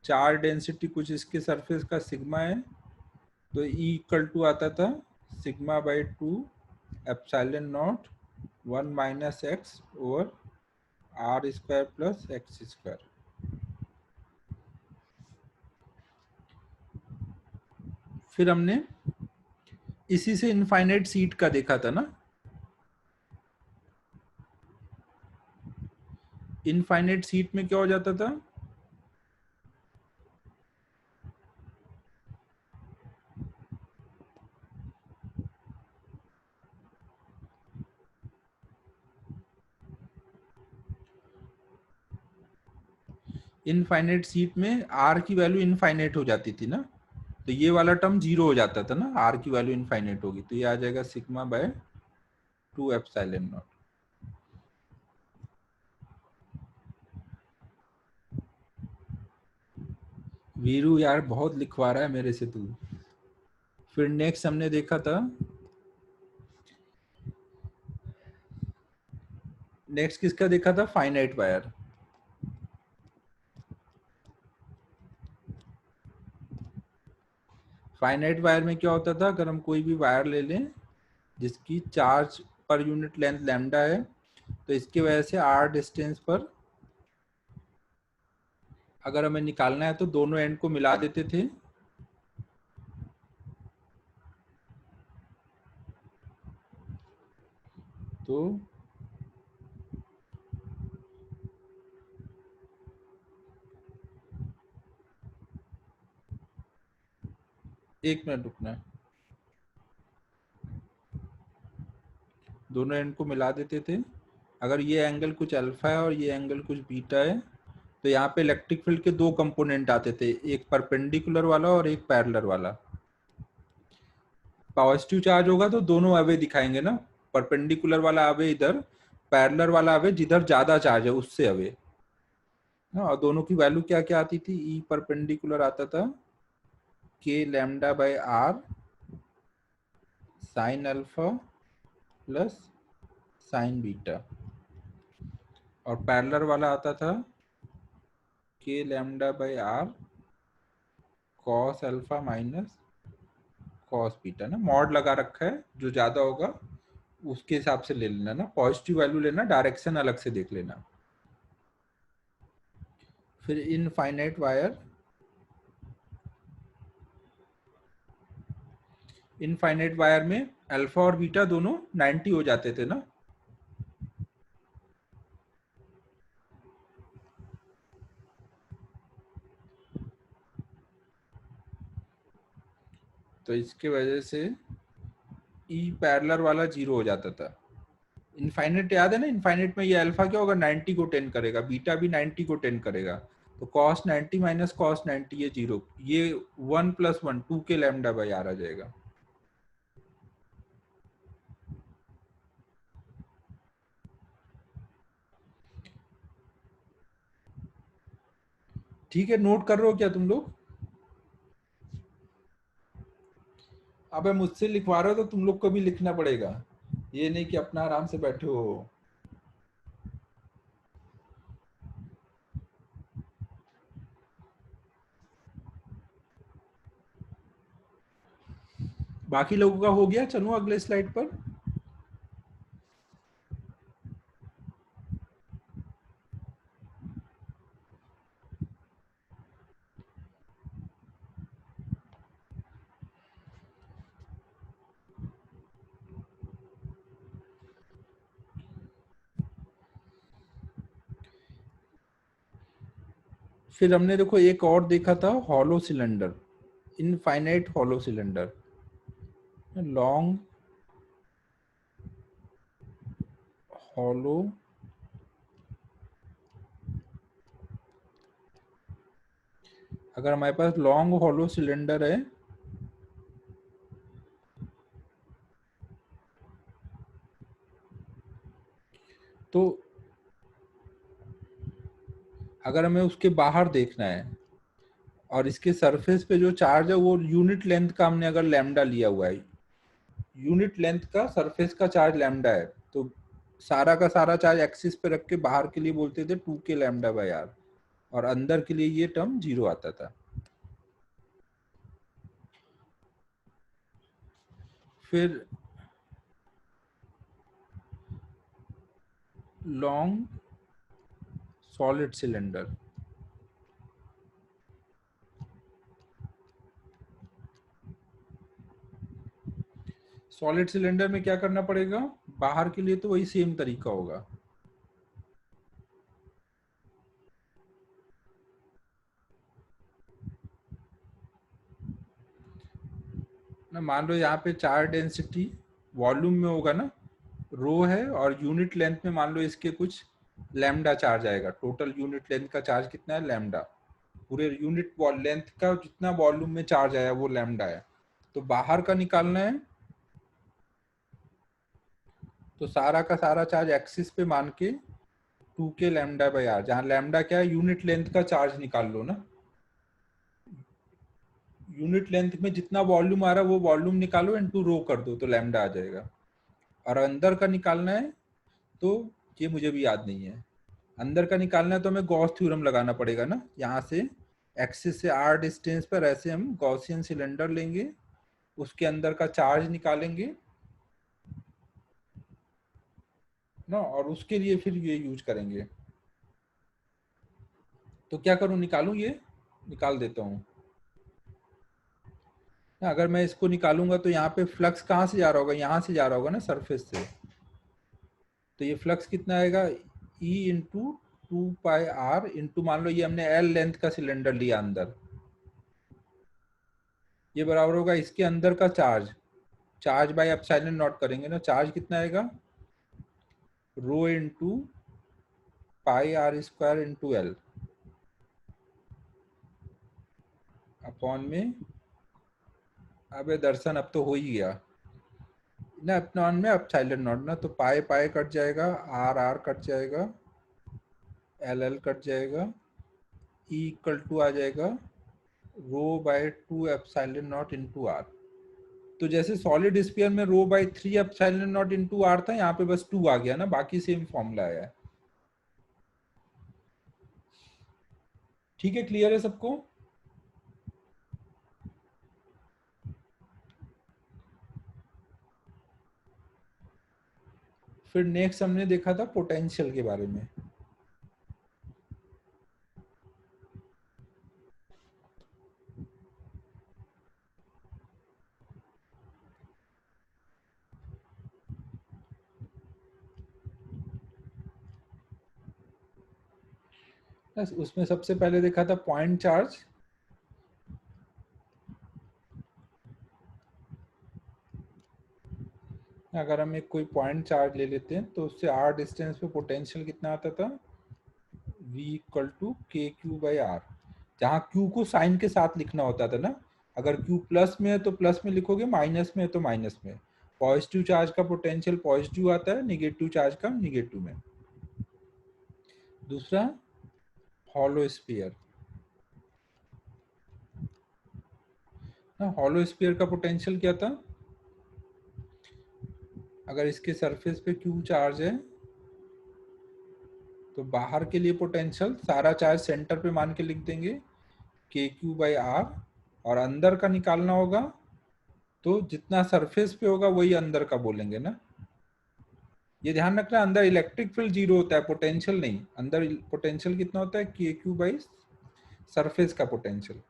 चार्ज डेंसिटी कुछ इसके सरफेस का सिग्मा है तो E इक्वल टू आता था σ/2 epsilon nought 1 - x over R square plus x square. फिर हमने इसी से इनफाइनाइट सीट का देखा था ना, इनफाइनाइट सीट में क्या हो जाता था, इनफाइनाइट सीट में आर की वैल्यू इनफाइनाइट हो जाती थी ना, तो ये वाला टर्म जीरो हो जाता था ना, आर की वैल्यू इनफाइनाइट होगी, तो ये आ जाएगा sigma by 2 epsilon not. Veeru यार बहुत लिखवा रहा है मेरे से तू। फिर नेक्स्ट हमने देखा था, नेक्स्ट किसका देखा था, फाइनाइट वायर। फाइनाइट वायर में क्या होता था, अगर हम कोई भी वायर ले लें जिसकी charge per unit length lambda है, तो इसकी वजह से आर डिस्टेंस पर अगर हमें निकालना है तो दोनों एंड को मिला देते थे, तो एक मिनट रुकना है, दोनों एंड को मिला देते थे। अगर ये एंगल कुछ अल्फा है और ये एंगल कुछ बीटा है, तो यहाँ पे इलेक्ट्रिक फील्ड के दो कंपोनेंट आते थे, एक परपेंडिकुलर वाला और एक पैरेलल वाला। पॉजिटिव चार्ज होगा तो दोनों अवे दिखाएंगे ना, परपेंडिकुलर वाला अवे इधर, पैरेलल वाला अवे जिधर ज्यादा चार्ज है उससे अवे ना। और दोनों की वैल्यू क्या क्या आती थी, ई परपेंडिकुलर आता था K lambda by R sine alpha plus sine beta, और पैरेलल वाला आता था K lambda by R cos alpha minus cos beta ना, मॉड लगा रखा है, जो ज्यादा होगा उसके हिसाब से ले लेना ना, पॉजिटिव वैल्यू लेना, डायरेक्शन अलग से देख लेना। फिर इनफाइनाइट वायर, इनफाइनाइट वायर में अल्फा और बीटा दोनों 90 हो जाते थे ना, तो इसके वजह से ई पैरेलल वाला जीरो हो जाता था। इनफाइनाइट याद है ना, इनफाइनाइट में ये अल्फा क्या होगा, 90 को 10 करेगा, बीटा भी 90 को 10 करेगा, तो कॉस 90 माइनस कॉस 90 ये जीरो, ये 1 प्लस 1 2 के लैम्डा बाई आर आ जाएगा। ठीक है, नोट कर रहे हो क्या तुम लोग? अबे मुझसे लिखवा रहे हो तो तुम लोग को भी लिखना पड़ेगा, ये नहीं कि अपना आराम से बैठे हो। बाकी लोगों का हो गया, चलो अगले स्लाइड पर। फिर हमने देखो एक और देखा था, hollow cylinder, infinite hollow cylinder, long hollow अगर हमारे पास लॉन्ग हॉलो सिलेंडर है तो अगर हमें उसके बाहर देखना है और इसके सरफेस पे जो चार्ज है वो यूनिट लेंथ का हमने अगर लैम्डा लिया हुआ है, यूनिट लेंथ का सरफेस का चार्ज लैम्डा है, तो सारा का सारा चार्ज एक्सिस पे रख के बाहर के लिए बोलते थे 2 के लैम्डा बाय आर, और अंदर के लिए ये टर्म जीरो आता था। फिर long solid cylinder, solid cylinder में क्या करना पड़ेगा, बाहर के लिए तो वही सेम तरीका होगा। ना मान लो यहाँ पे चार्ज डेंसिटी वॉल्यूम में होगा ना, रो है, और यूनिट लेंथ में मान लो इसके कुछ लैम्डा चार्ज आएगा। टोटल यूनिट लेंथ का चार्ज कितना है, लैम्डा। पूरे यूनिट लेंथ का जितना वॉल्यूम में चार्ज आया वो लैम्डा है। तो बाहर का निकालना है, तो सारा का सारा चार्ज एक्सिस पे मान के 2k लैम्डा बाई आर, जहाँ लैम्डा क्या है, यूनिट लेंथ का चार्ज निकाल लो ना। यूनिट लेंथ में जितना वॉल्यूम आ रहा है वो वॉल्यूम निकालो, इनटू रो कर दो तो लैम्डा आ जाएगा। और अंदर का निकालना है, तो ये मुझे भी याद नहीं है। अंदर का निकालना है तो हमें गॉस थ्योरम लगाना पड़ेगा ना। यहाँ से एक्सिस से r डिस्टेंस पर ऐसे हम गॉसियन सिलेंडर लेंगे, उसके अंदर का चार्ज निकालेंगे ना, और उसके लिए फिर ये यूज करेंगे। तो क्या करूं, निकालूं, ये निकाल देता हूं। अगर मैं इसको निकालूंगा तो यहाँ पे फ्लक्स कहाँ से जा रहा होगा, यहाँ से जा रहा होगा ना, सरफेस से। तो ये फ्लक्स कितना आएगा, E इंटू 2πr इंटू, मान लो ये हमने L लेंथ का सिलेंडर लिया अंदर, ये बराबर होगा इसके अंदर का charge, charge by epsilon nought करेंगे ना। चार्ज कितना आएगा, rho into pi R square into L upon में, अबे दर्शन अब तो हो ही गया ना, अपॉन में एप्सिलॉन नॉट ना, तो पाई पाई कट जाएगा, आर आर कट जाएगा, एल एल कट जाएगा, ई इक्वल टू आ जाएगा rho by 2 epsilon not into R. तो जैसे सॉलिड स्फीयर में rho by 3 epsilon not into R था, यहाँ पे बस 2 आ गया ना, बाकी सेम फॉर्मूला आया है। ठीक है, क्लियर है सबको। फिर नेक्स्ट हमने देखा था पोटेंशियल के बारे में। बस उसमें सबसे पहले देखा था पॉइंट चार्ज। अगर हम एक कोई पॉइंट चार्ज ले लेते हैं तो उससे r डिस्टेंस पे पोटेंशियल कितना आता था, v इक्वल टू के क्यू बाई आर, जहाँ q को साइन के साथ लिखना होता था ना। अगर q प्लस में है तो प्लस में लिखोगे, माइनस में है तो माइनस में। पॉजिटिव चार्ज का पोटेंशियल पॉजिटिव आता है, निगेटिव चार्ज का निगेटिव में। दूसरा हॉलो स्फीयर ना, हॉलो स्फीयर का पोटेंशियल क्या था, अगर इसके सरफेस पे q चार्ज है तो बाहर के लिए पोटेंशियल सारा चार्ज सेंटर पे मान के लिख देंगे के क्यू बाई आर, और अंदर का निकालना होगा तो जितना सरफेस पे होगा वही अंदर का बोलेंगे ना। ये ध्यान रखना, अंदर इलेक्ट्रिक फील्ड जीरो होता है, पोटेंशियल नहीं। अंदर पोटेंशियल कितना होता है, के क्यू बाई सरफेस का पोटेंशियल।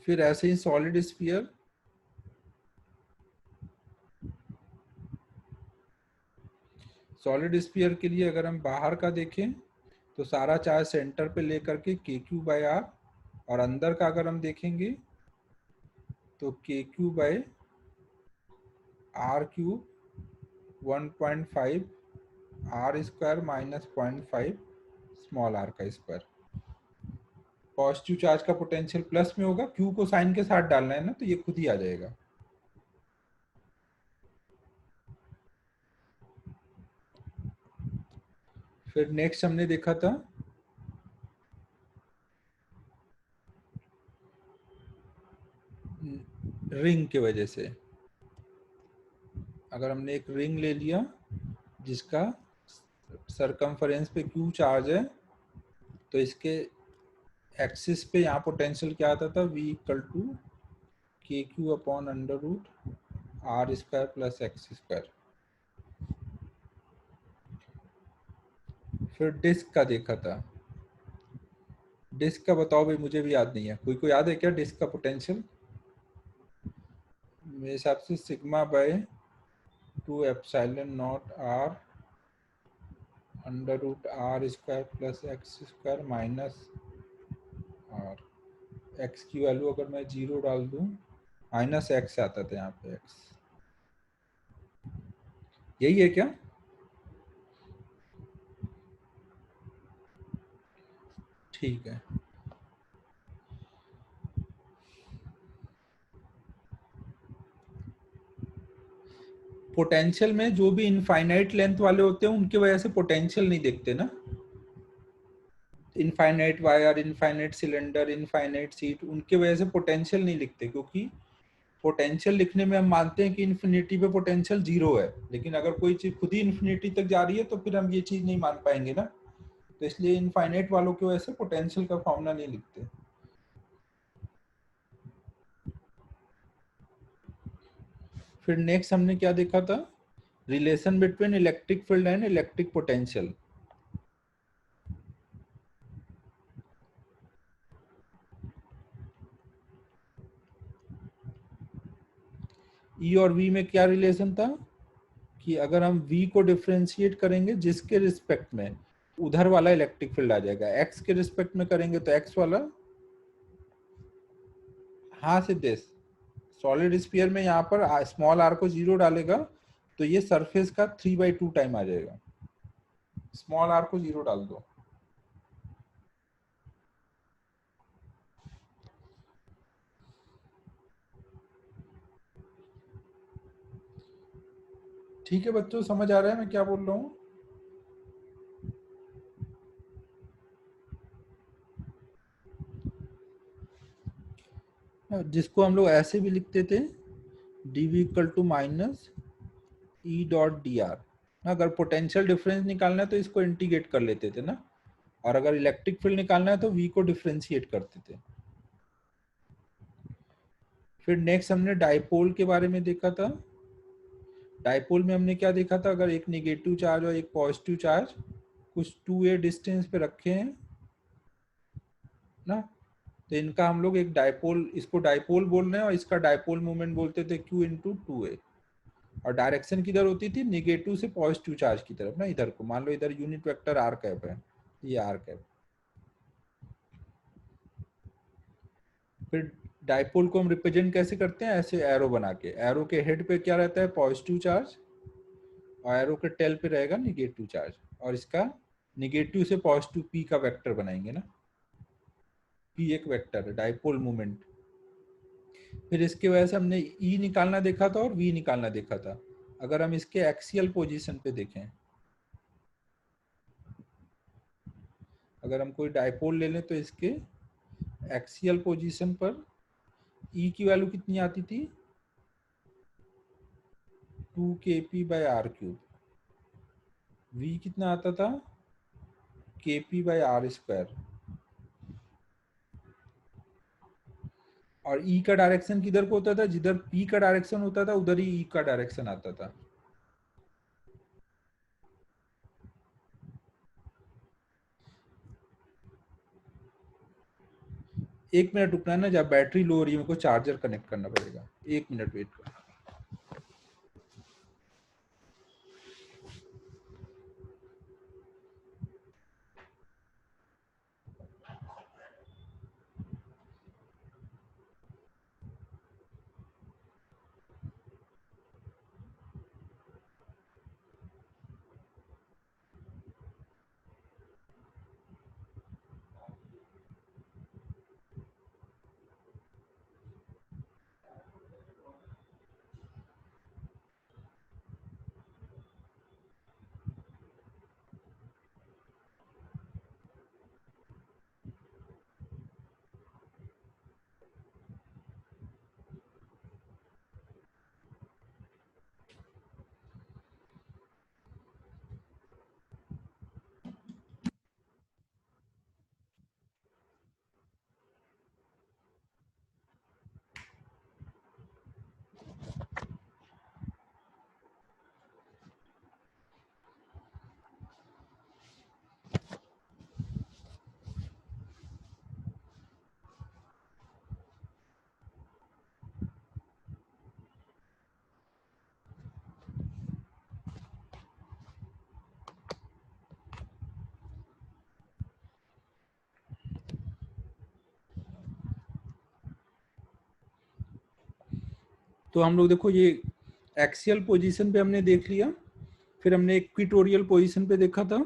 फिर ऐसे ही सॉलिड स्फीयर, सॉलिड स्फीयर के लिए अगर हम बाहर का देखें तो सारा चार्ज सेंटर पे लेकर के के क्यू बाई आर, और अंदर का अगर हम देखेंगे तो K Q by are cube 1.5 R square minus 0.5 small R का स्क्वायर। पॉजिटिव चार्ज का पोटेंशियल प्लस में होगा, क्यू को साइन के साथ डालना है ना, तो ये खुद ही आ जाएगा। फिर नेक्स्ट हमने देखा था रिंग के वजह से। अगर हमने एक रिंग ले लिया जिसका सरकमफरेंस पे क्यू चार्ज है, तो इसके एक्सिस पे यहाँ पोटेंशियल क्या आता था, v इक्वल टू के q upon under root r square plus x square. फिर डिस्क का देखा था। डिस्क का बताओ भाई, मुझे भी याद नहीं है। कोई को याद है क्या डिस्क का पोटेंशियल? मेरे हिसाब से sigma by 2 epsilon naught r under root r square plus x square minus r. X की वैल्यू अगर मैं 0 डाल दूं, माइनस एक्स आता था यहाँ पे एक्स। यही है क्या? ठीक है। पोटेंशियल में जो भी इनफाइनाइट लेंथ वाले होते हैं उनकी वजह से पोटेंशियल नहीं दिखते ना। Infinite wire, infinite cylinder, infinite sheet, उनकी वजह से पोटेंशियल नहीं लिखते, क्योंकि पोटेंशियल लिखने में हम मानते हैं कि इन्फिनिटी पे पोटेंशियल 0 है, लेकिन अगर कोई चीज खुद ही इन्फिनिटी तक जा रही है तो फिर हम ये चीज नहीं मान पाएंगे ना। तो इसलिए इनफाइनाइट वालों की वजह से पोटेंशियल का फॉर्मूला नहीं लिखते। फिर नेक्स्ट हमने क्या देखा था? Relation between electric field and electric potential. E और वी में क्या रिलेशन था कि अगर हम v को डिफरेंशिएट करेंगे जिसके रिस्पेक्ट में, उधर वाला इलेक्ट्रिक फील्ड आ जाएगा। x के रिस्पेक्ट में करेंगे तो x वाला। हाँ सिद्धेश, सॉलिड स्फीयर में यहाँ पर स्मॉल r को 0 डालेगा तो ये सरफेस का 3/2 टाइम आ जाएगा। स्मॉल r को 0 डाल दो। ठीक है बच्चों, समझ आ रहा है मैं क्या बोल रहा हूँ? जिसको हम लोग ऐसे भी लिखते थे, dv equal to minus E dot d r. अगर पोटेंशियल डिफरेंस निकालना है तो इसको इंटीग्रेट कर लेते थे ना, और अगर इलेक्ट्रिक फील्ड निकालना है तो v को डिफरेंशिएट करते थे। फिर नेक्स्ट हमने डाइपोल के बारे में देखा था। डाइपोल में हमने क्या देखा था? अगर एक नेगेटिव चार्ज और एक पॉजिटिव चार्ज कुछ 2a डिस्टेंस पे रखे हैं ना, तो इनका हम लोग एक डाइपोल, इसको डाइपोल बोल रहे हैं और इसका डाइपोल मोमेंट बोलते थे q इंटू 2a। और डायरेक्शन किधर होती थी? नेगेटिव से पॉजिटिव चार्ज की तरफ ना। इधर को मान लो, इधर यूनिट वेक्टर आर कैप है, ये आर कैप। फिर डाइपोल को हम रिप्रेजेंट कैसे करते हैं? ऐसे एरो बना के। एरो के हेड पे क्या रहता है? पॉजिटिव चार्ज, और एरो के टेल पे रहेगा निगेटिव चार्ज, और इसका निगेटिव से पॉजिटिव पी का वेक्टर बनाएंगे ना। पी एक वेक्टर है, डाइपोल मोमेंट। फिर इसके वजह से हमने ई निकालना देखा था और वी निकालना देखा था। अगर हम इसके एक्सियल पोजीशन पे देखें, अगर हम कोई डाइपोल ले लें तो इसके एक्सियल पोजीशन पर ई की वैल्यू कितनी आती थी? 2kp/r³। वी कितना आता था? kp/r²। और ई का डायरेक्शन किधर को होता था? जिधर पी का डायरेक्शन होता था उधर ही ई का डायरेक्शन आता था। एक मिनट रुकना है ना, जब बैटरी लो हो रही है, मेरे को चार्जर कनेक्ट करना पड़ेगा। 1 मिनट वेट करो। तो हम लोग देखो ये एक्सियल पोजीशन पे हमने देख लिया, फिर हमने इक्विटोरियल पोजीशन पे देखा था।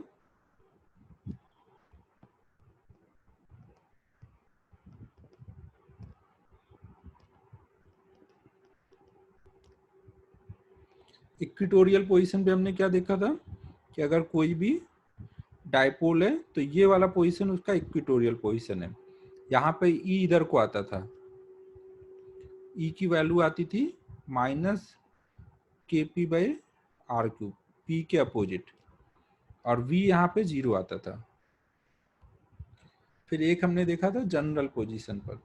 इक्विटोरियल पोजीशन पे हमने क्या देखा था कि अगर कोई भी डाइपोल है तो ये वाला पोजीशन उसका इक्विटोरियल पोजीशन है। यहाँ पे ई इधर को आता था, ई की वैल्यू आती थी minus k p by are cube, p के अपोजिट, और वी यहाँ पे 0 आता था। फिर एक हमने देखा था जनरल पोजीशन पर,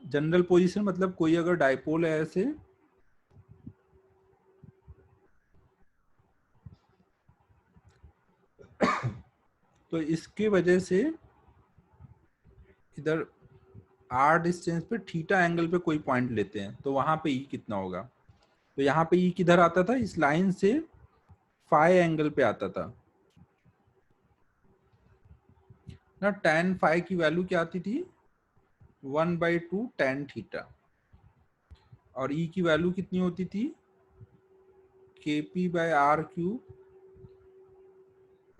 जनरल पोजीशन मतलब कोई अगर डाइपोल है ऐसे, तो इसके वजह से इधर आर डिस्टेंस पे थीटा एंगल पे कोई पॉइंट लेते हैं तो वहां पे ई कितना होगा। तो यहाँ पे ई किधर आता था, इस लाइन से फाई एंगल पे आता था ना। tan फाई की वैल्यू क्या आती थी 1/2 tan थीटा, और ई की वैल्यू कितनी होती थी k p by are cube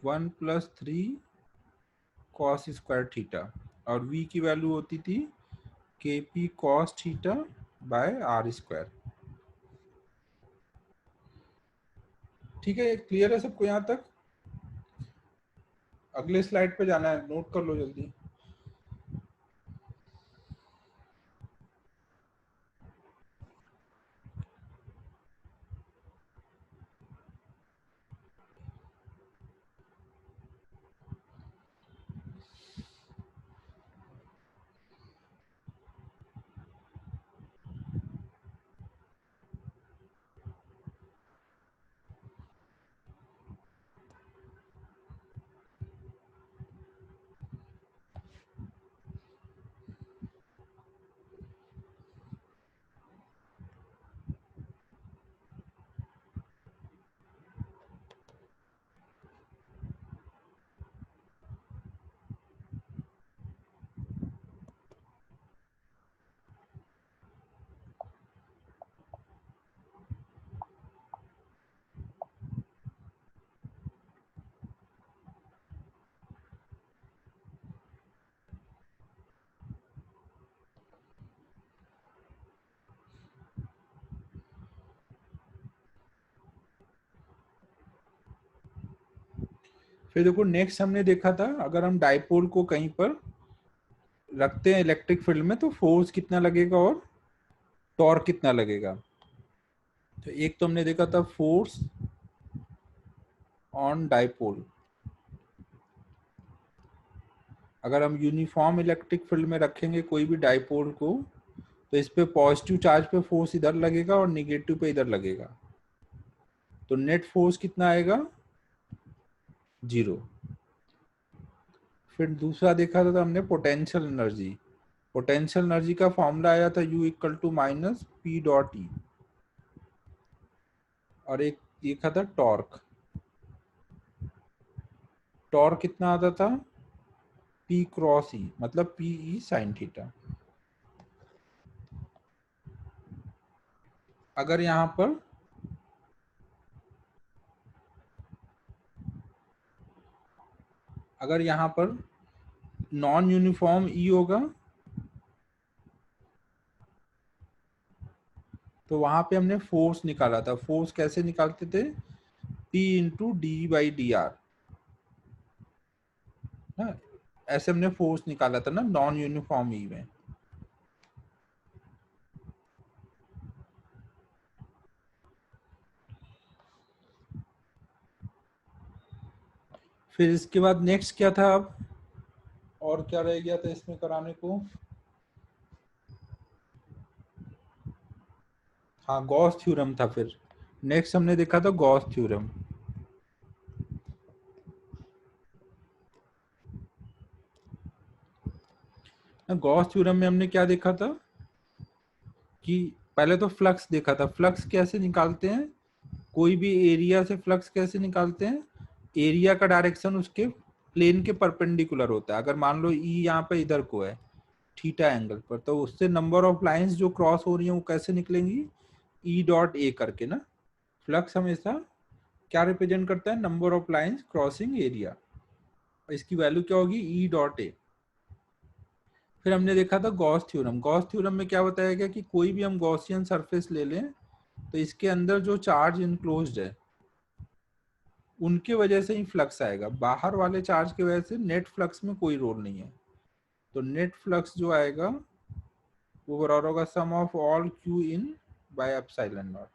1+3 cos square theta, और वी की वैल्यू होती थी k p cos theta by are square. ठीक है, क्लियर है सबको यहाँ तक? अगले स्लाइड पे जाना है, नोट कर लो जल्दी। फिर देखो नेक्स्ट हमने देखा था अगर हम डाइपोल को कहीं पर रखते हैं इलेक्ट्रिक फील्ड में तो फोर्स कितना लगेगा और टॉर्क कितना लगेगा। तो एक तो हमने देखा था फोर्स ऑन डाइपोल, अगर हम यूनिफॉर्म इलेक्ट्रिक फील्ड में रखेंगे कोई भी डाइपोल को तो इस पे पॉजिटिव चार्ज पे फोर्स इधर लगेगा और निगेटिव पे इधर लगेगा, तो नेट फोर्स कितना आएगा 0। फिर दूसरा देखा था हमने पोटेंशियल एनर्जी, पोटेंशियल एनर्जी का फॉर्मूला आया था U = minus P dot E, और एक देखा था टॉर्क, टॉर्क कितना आता था P क्रॉस ई मतलब PE साइन थीटा। अगर यहाँ पर नॉन यूनिफॉर्म ई होगा तो वहां पे हमने फोर्स निकाला था। फोर्स कैसे निकालते थे, P × d/dr ना, ऐसे हमने फोर्स निकाला था ना नॉन यूनिफॉर्म ई में। फिर इसके बाद नेक्स्ट क्या था, अब और क्या रह गया था इसमें कराने को, हाँ गॉस थ्योरम था। फिर नेक्स्ट हमने देखा था गॉस थ्योरम। गॉस थ्योरम में हमने क्या देखा था कि पहले तो फ्लक्स देखा था। फ्लक्स कैसे निकालते हैं, कोई भी एरिया से फ्लक्स कैसे निकालते हैं, एरिया का डायरेक्शन उसके प्लेन के परपेंडिकुलर होता है। अगर मान लो ई यहाँ पे इधर को है थीटा एंगल पर, तो उससे नंबर ऑफ लाइंस जो क्रॉस हो रही है वो कैसे निकलेंगी, ई डॉट ए करके ना। फ्लक्स हमेशा क्या रिप्रेजेंट करता है, number of lines crossing area, इसकी वैल्यू क्या होगी, ई डॉट ए। फिर हमने देखा था गॉस थ्योरम। गॉस थ्योरम में क्या बताया गया कि कोई भी हम गॉसियन सरफेस ले लें तो इसके अंदर जो चार्ज इनक्लोज्ड है उनके वजह से ही फ्लक्स आएगा, बाहर वाले चार्ज की वजह से नेट फ्लक्स में कोई रोल नहीं है। तो नेट फ्लक्स जो आएगा वो बराबर होगा sum of all Q in by epsilon nought.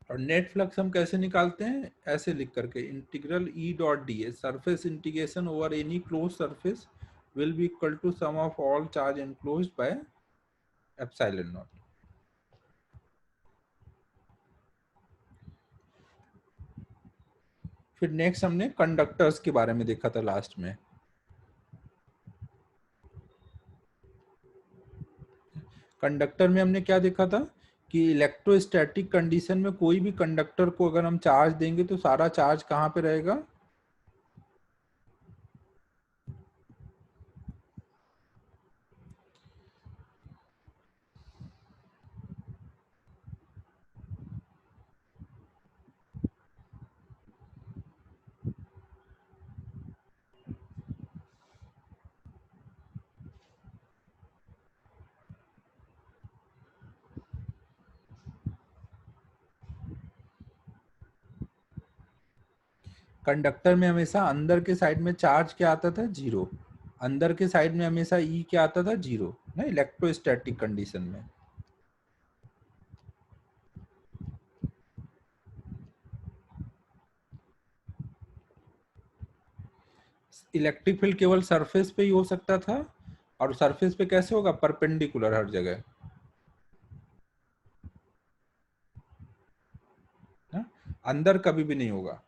और नेट फ्लक्स हम कैसे निकालते हैं, ऐसे लिख करके, integral E dot D S surface integration over any closed surface will be equal to sum of all charge enclosed by epsilon nought. फिर next हमने कंडक्टर्स के बारे में देखा था लास्ट में। कंडक्टर में हमने क्या देखा था कि इलेक्ट्रोस्टैटिक कंडीशन में कोई भी कंडक्टर को अगर हम चार्ज देंगे तो सारा चार्ज कहाँ पे रहेगा, कंडक्टर में हमेशा अंदर के साइड में चार्ज क्या आता था, जीरो। अंदर के साइड में हमेशा ई क्या आता था, जीरो ना, इलेक्ट्रोस्टैटिक कंडीशन में। इलेक्ट्रिक फील्ड केवल सरफेस पे ही हो सकता था, और सरफेस पे कैसे होगा, परपेंडिकुलर हर जगह ना, अंदर कभी भी नहीं होगा।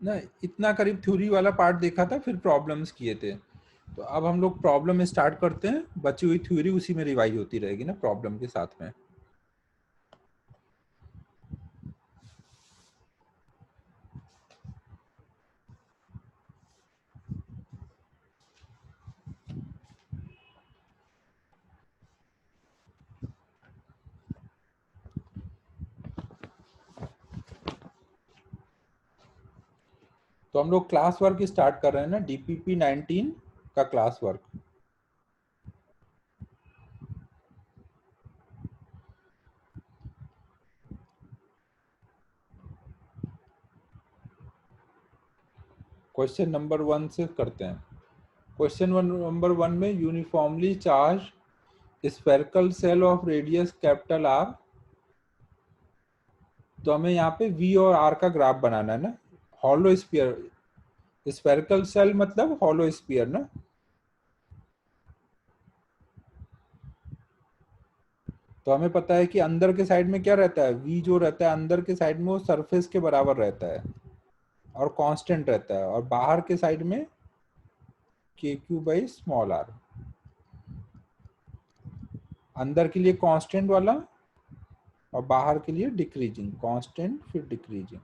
ना इतना करीब थ्योरी वाला पार्ट देखा था, फिर प्रॉब्लम्स किए थे। तो अब हम लोग प्रॉब्लम स्टार्ट करते हैं, बची हुई थ्योरी उसी में रिवाइज होती रहेगी ना प्रॉब्लम के साथ में। तो हम लोग क्लास वर्क स्टार्ट कर रहे हैं ना, डीपीपी 19 का क्लास वर्क। क्वेश्चन नंबर 1 से करते हैं। क्वेश्चन नंबर 1 में uniformly charge spherical shell of radius capital R. तो हमें यहाँ पे वी और आर का ग्राफ बनाना है ना। हॉलो स्फीयर, स्फेरिकल सेल मतलब हॉलो स्फीयर ना। तो हमें पता है कि अंदर के साइड में क्या रहता है, वी जो रहता है अंदर के साइड में वो सरफेस के बराबर रहता है और कांस्टेंट रहता है, और बाहर के साइड में के क्यू बाई स्मॉल आर। अंदर के लिए कांस्टेंट वाला और बाहर के लिए डिक्रीजिंग, कांस्टेंट फिर डिक्रीजिंग।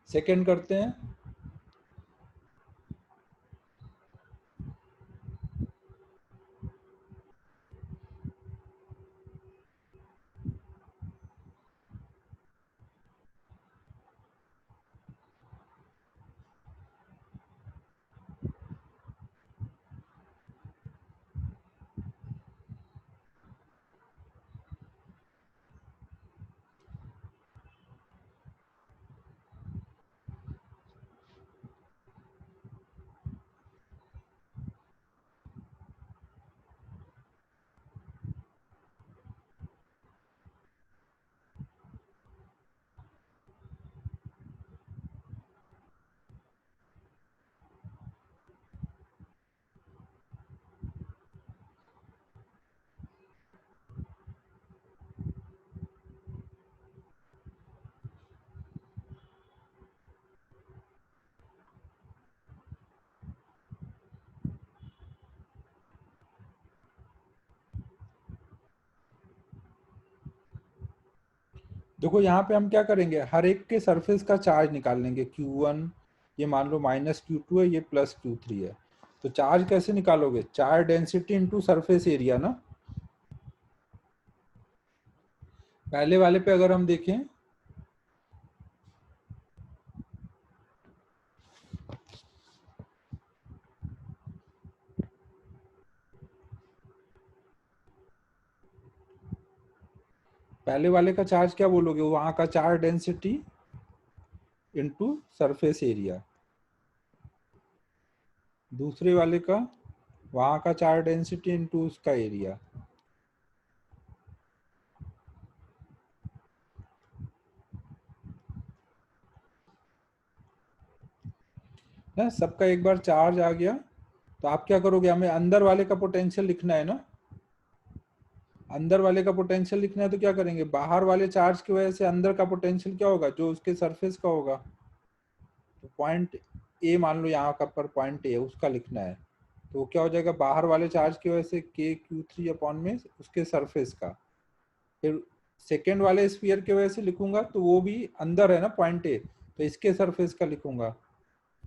सेकंड करते हैं। देखो यहाँ पे हम क्या करेंगे, हर एक के सरफेस का चार्ज निकाल लेंगे। Q1 ये मान लो माइनस Q2 है, ये प्लस Q3 है। तो चार्ज कैसे निकालोगे, charge density into surface area ना। पहले वाले पे अगर हम देखें, पहले वाले का चार्ज क्या बोलोगे, वहां का charge density into surface area. दूसरे वाले का वहां का चार्ज डेंसिटी इंटू उसका एरिया। ना सबका एक बार चार्ज आ गया तो आप क्या करोगे, हमें अंदर वाले का पोटेंशियल लिखना है ना। अंदर वाले का पोटेंशियल लिखना है तो क्या करेंगे, बाहर वाले चार्ज की वजह से अंदर का पोटेंशियल क्या होगा, जो उसके सरफेस का होगा। तो पॉइंट ए मान लो यहाँ का पर पॉइंट ए उसका लिखना है, तो क्या हो जाएगा, बाहर वाले चार्ज की वजह से KQ3 अपॉन में उसके सरफेस का। फिर सेकेंड वाले स्फीयर की वजह से लिखूंगा तो वो भी अंदर है ना पॉइंट ए, तो इसके सरफेस का लिखूंगा।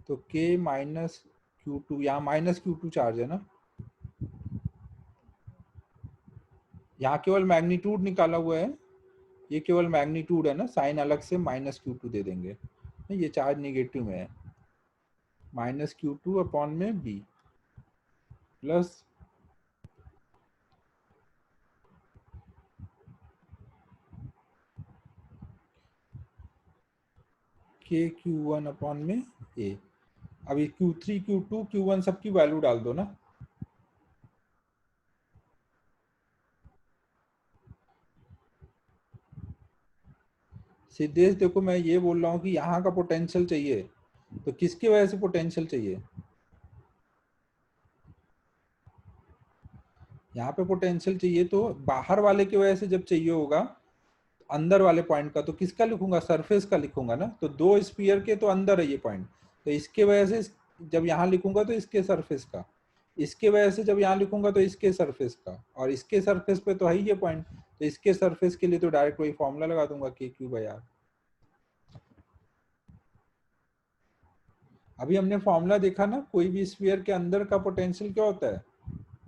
तो K माइनस Q2, यहाँ माइनस Q2 चार्ज है ना, यहाँ केवल मैग्नीट्यूड निकाला हुआ है, ये केवल मैग्नीट्यूड है ना, साइन अलग से माइनस Q2 दे देंगे। ये चार्ज निगेटिव में है, माइनस Q2 अपॉन में B प्लस KQ1 अपॉन में A। अभी Q3 Q2 Q1 सबकी वैल्यू डाल दो ना। सिद्धेश देखो मैं ये बोल रहा हूँ कि यहाँ का पोटेंशियल चाहिए, तो किसकी वजह से पोटेंशियल चाहिए, यहाँ पे पोटेंशियल चाहिए तो बाहर वाले की वजह से जब चाहिए होगा अंदर वाले पॉइंट का, तो किसका लिखूंगा, सरफेस का लिखूंगा ना। तो दो स्फीयर के तो अंदर है ये पॉइंट, तो इसके वजह से जब यहाँ लिखूंगा तो इसके सरफेस का, इसके वजह से जब यहाँ लिखूंगा तो इसके सरफेस का, और इसके सरफेस पे तो है ही ये पॉइंट, तो इसके सरफेस के लिए तो डायरेक्ट वही फॉर्मूला लगा दूंगा KQ/R। अभी हमने फॉर्मूला देखा ना, कोई भी स्फीयर के अंदर का पोटेंशियल क्या होता है,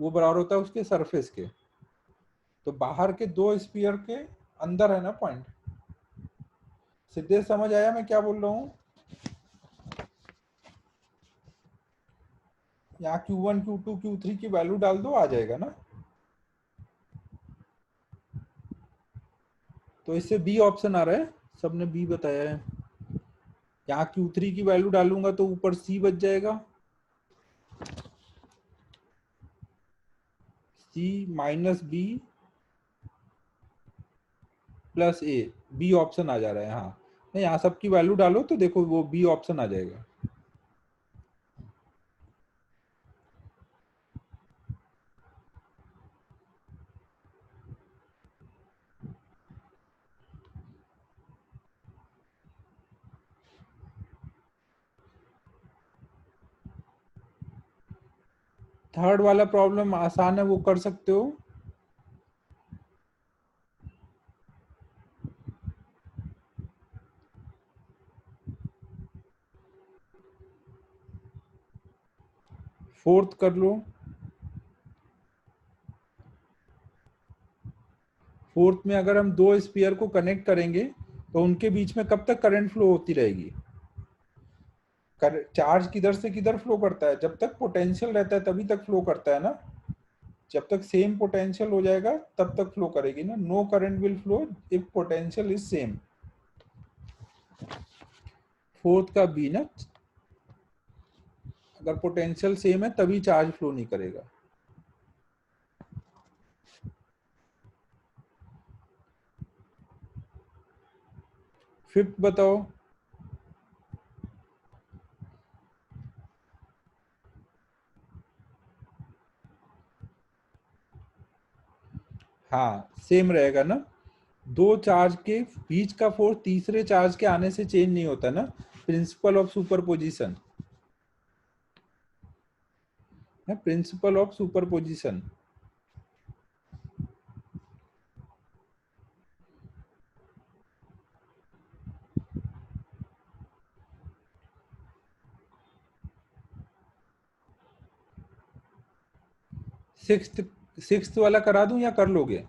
वो बराबर होता है उसके सरफेस के। तो बाहर के दो स्फीयर के अंदर है ना पॉइंट। सिद्धेश समझ आया मैं क्या बोल रहा हूँ, यहाँ Q1 Q2 Q3 की वैल्यू डाल दो, आ जाएगा ना। तो इससे बी ऑप्शन आ रहा है, सबने बी बताया है। यहाँ Q3 की वैल्यू डालूंगा तो ऊपर C बच जाएगा, C minus B plus A। B option आ जा रहा है, हाँ नहीं यहाँ सबकी वैल्यू डालो तो देखो वो बी ऑप्शन आ जाएगा। थर्ड वाला प्रॉब्लम आसान है, वो कर सकते हो। फोर्थ कर लो। फोर्थ में अगर हम दो स्पीयर को कनेक्ट करेंगे तो उनके बीच में कब तक करंट फ्लो होती रहेगी, चार्ज किधर से किधर फ्लो करता है, जब तक पोटेंशियल रहता है तभी तक फ्लो करता है ना। जब तक सेम पोटेंशियल हो जाएगा तब तक फ्लो करेगी ना, no current will flow if potential is same. Fourth का बी ना, अगर पोटेंशियल सेम है तभी चार्ज फ्लो नहीं करेगा। फिफ्थ बताओ। हाँ सेम रहेगा ना, दो चार्ज के बीच का फोर्स तीसरे चार्ज के आने से चेंज नहीं होता ना, प्रिंसिपल ऑफ सुपरपोजिशन है, प्रिंसिपल ऑफ सुपरपोजिशन। सिक्स्थ वाला करा दूं या कर लोगे?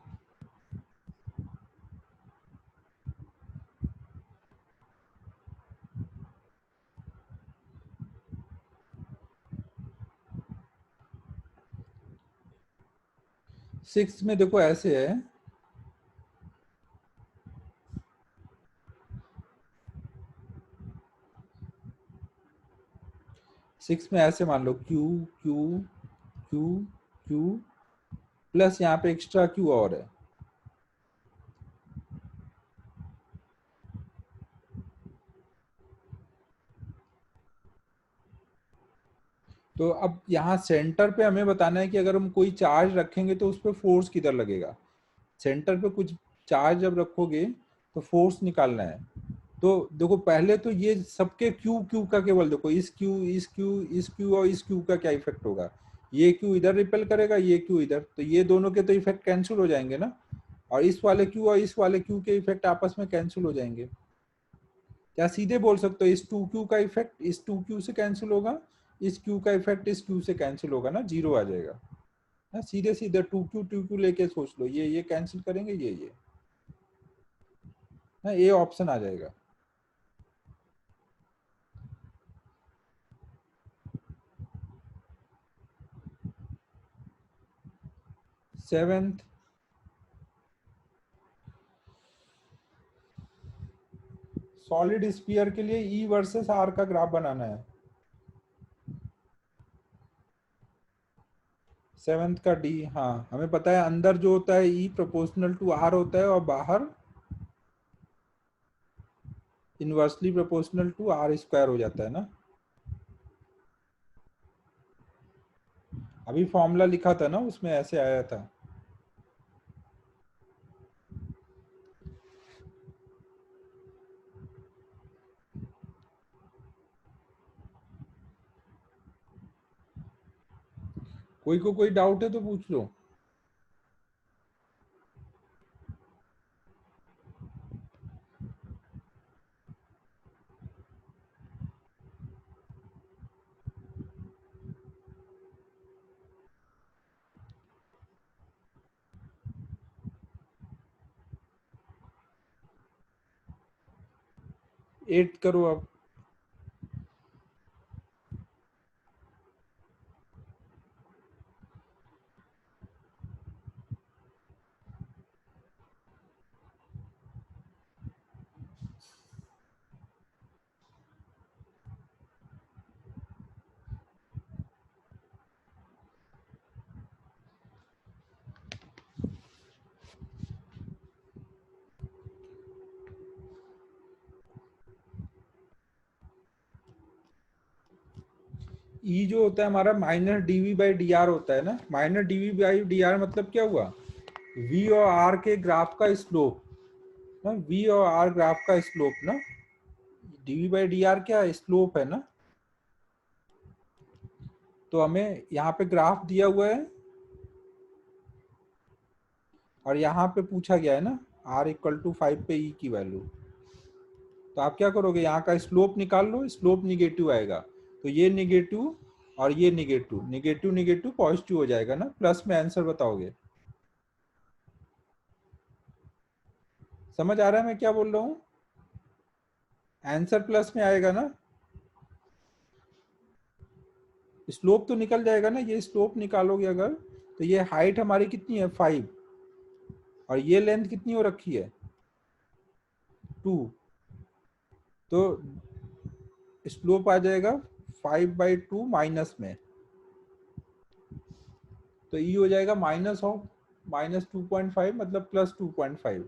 सिक्स्थ में देखो ऐसे है, सिक्स में ऐसे मान लो Q Q Q Q plus यहाँ पे एक्स्ट्रा क्यू और है। तो अब यहाँ सेंटर पे हमें बताना है कि अगर हम कोई चार्ज रखेंगे तो उस पर फोर्स किधर लगेगा। सेंटर पे कुछ चार्ज जब रखोगे तो फोर्स निकालना है। तो देखो पहले तो ये सबके क्यू क्यू का केवल देखो, इस क्यू इस क्यू इस क्यू और इस क्यू का क्या इफेक्ट होगा। ये क्यू इधर रिपेल करेगा, ये क्यू इधर, तो ये दोनों के तो इफेक्ट कैंसिल हो जाएंगे ना। और इस वाले क्यू और इस वाले क्यू के इफेक्ट आपस में कैंसिल हो जाएंगे। क्या सीधे बोल सकते हो इस टू क्यू का इफेक्ट इस टू क्यू से कैंसिल होगा, इस क्यू का इफेक्ट इस क्यू से कैंसिल होगा ना, जीरो आ जाएगा ना। सीधे सीधे टू क्यू लेके सोच लो, ये कैंसिल करेंगे, ये ना, ये ऑप्शन आ जाएगा। सेवेंथ, सॉलिड स्फीयर के लिए ई वर्सेस आर का ग्राफ बनाना है। सेवेंथ का डी, हाँ हमें पता है अंदर जो होता है ई प्रोपोर्शनल टू आर होता है और बाहर inversely proportional to r square हो जाता है ना। अभी फॉर्मूला लिखा था ना, उसमें ऐसे आया था। कोई को कोई डाउट है तो पूछ लो। एट करो अब। ई जो होता है हमारा minus dv by d r होता है ना। Minus dv by d r मतलब क्या हुआ, वी और आर के ग्राफ का स्लोप ना, वी और आर ग्राफ का स्लोप ना। डीवी बाई डी आर क्या स्लोप है ना। तो हमें यहाँ पे ग्राफ दिया हुआ है और यहाँ पे पूछा गया है ना r इक्वल टू 5 पे ई की वैल्यू। तो आप क्या करोगे, यहाँ का स्लोप निकाल लो, स्लोप निगेटिव आएगा तो ये निगेटिव और ये निगेटिव, निगेटिव निगेटिव पॉजिटिव हो जाएगा ना, प्लस में आंसर बताओगे। समझ आ रहा है मैं क्या बोल रहा हूँ, आंसर प्लस में आएगा ना। स्लोप तो निकल जाएगा ना, ये स्लोप निकालोगे अगर तो ये हाइट हमारी कितनी है 5 और ये लेंथ कितनी हो रखी है 2, तो स्लोप आ जाएगा 5/2 माइनस में, तो ई हो जाएगा माइनस ऑफ माइनस 2.5 मतलब प्लस 2.5।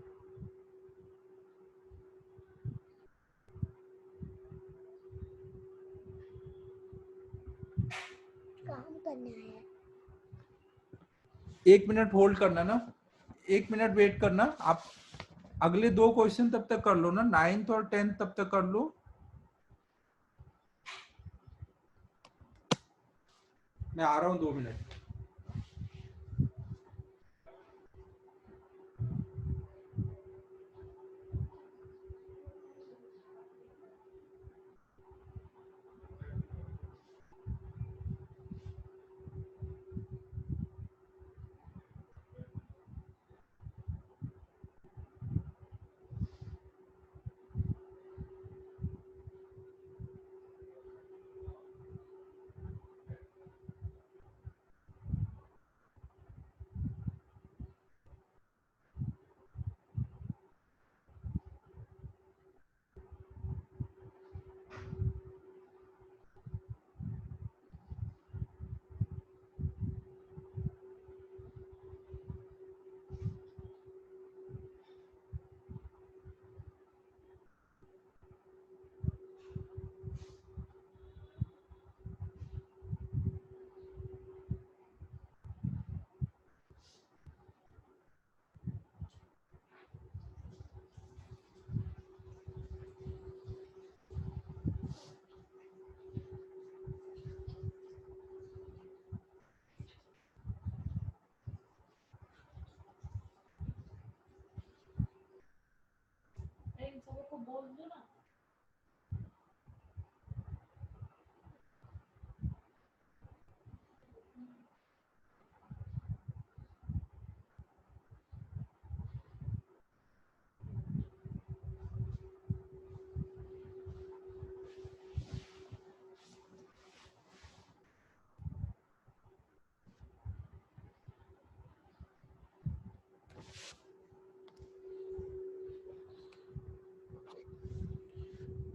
काम करना है। 1 मिनट होल्ड करना ना, 1 मिनट वेट करना। आप अगले 2 क्वेश्चन तब तक कर लो ना, 9th और 10th तब तक कर लो। मैं आ रहा हूँ 2 मिनट।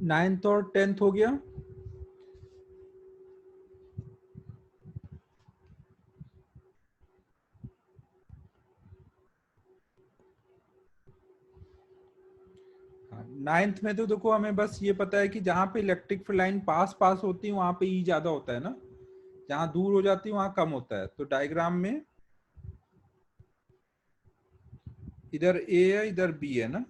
9th और 10th हो गया। नाइन्थ में तो देखो हमें बस ये पता है कि जहां पे इलेक्ट्रिक लाइन पास पास होती है वहां पे ई ज्यादा होता है ना, जहां दूर हो जाती है वहां कम होता है। तो डायग्राम में इधर ए है इधर बी है ना,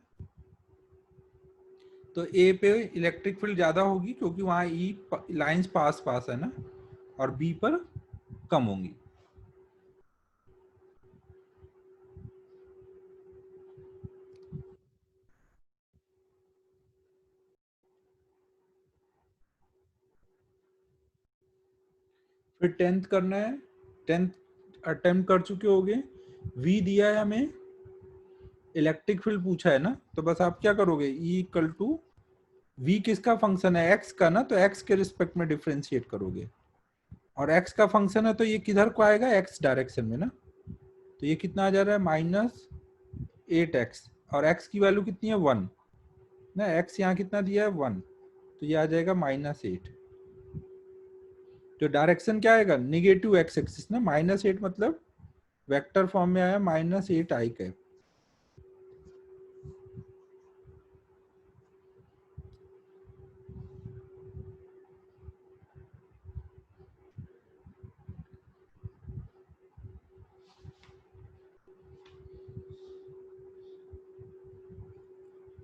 तो ए पे इलेक्ट्रिक फील्ड ज्यादा होगी क्योंकि वहां ई लाइंस पास पास है ना, और बी पर कम होंगी। फिर 10th करना है। 10th अटेम्प्ट कर चुके होगे। वी दिया है हमें, इलेक्ट्रिक फील्ड पूछा है ना, तो बस आप क्या करोगे, ई इक्वल टू वी किसका फंक्शन है, एक्स का ना, तो एक्स के रिस्पेक्ट में डिफरेंशिएट करोगे। और एक्स का फंक्शन है तो ये किधर को आएगा, एक्स डायरेक्शन में ना, तो ये कितना आ जा रहा है -8x, और एक्स की वैल्यू कितनी है 1 ना, एक्स यहाँ कितना दिया है 1, तो ये आ जाएगा -8। तो डायरेक्शन क्या आएगा, निगेटिव एक्स एक्सिस ना, -8 मतलब वेक्टर फॉर्म में आया -8 i कैप।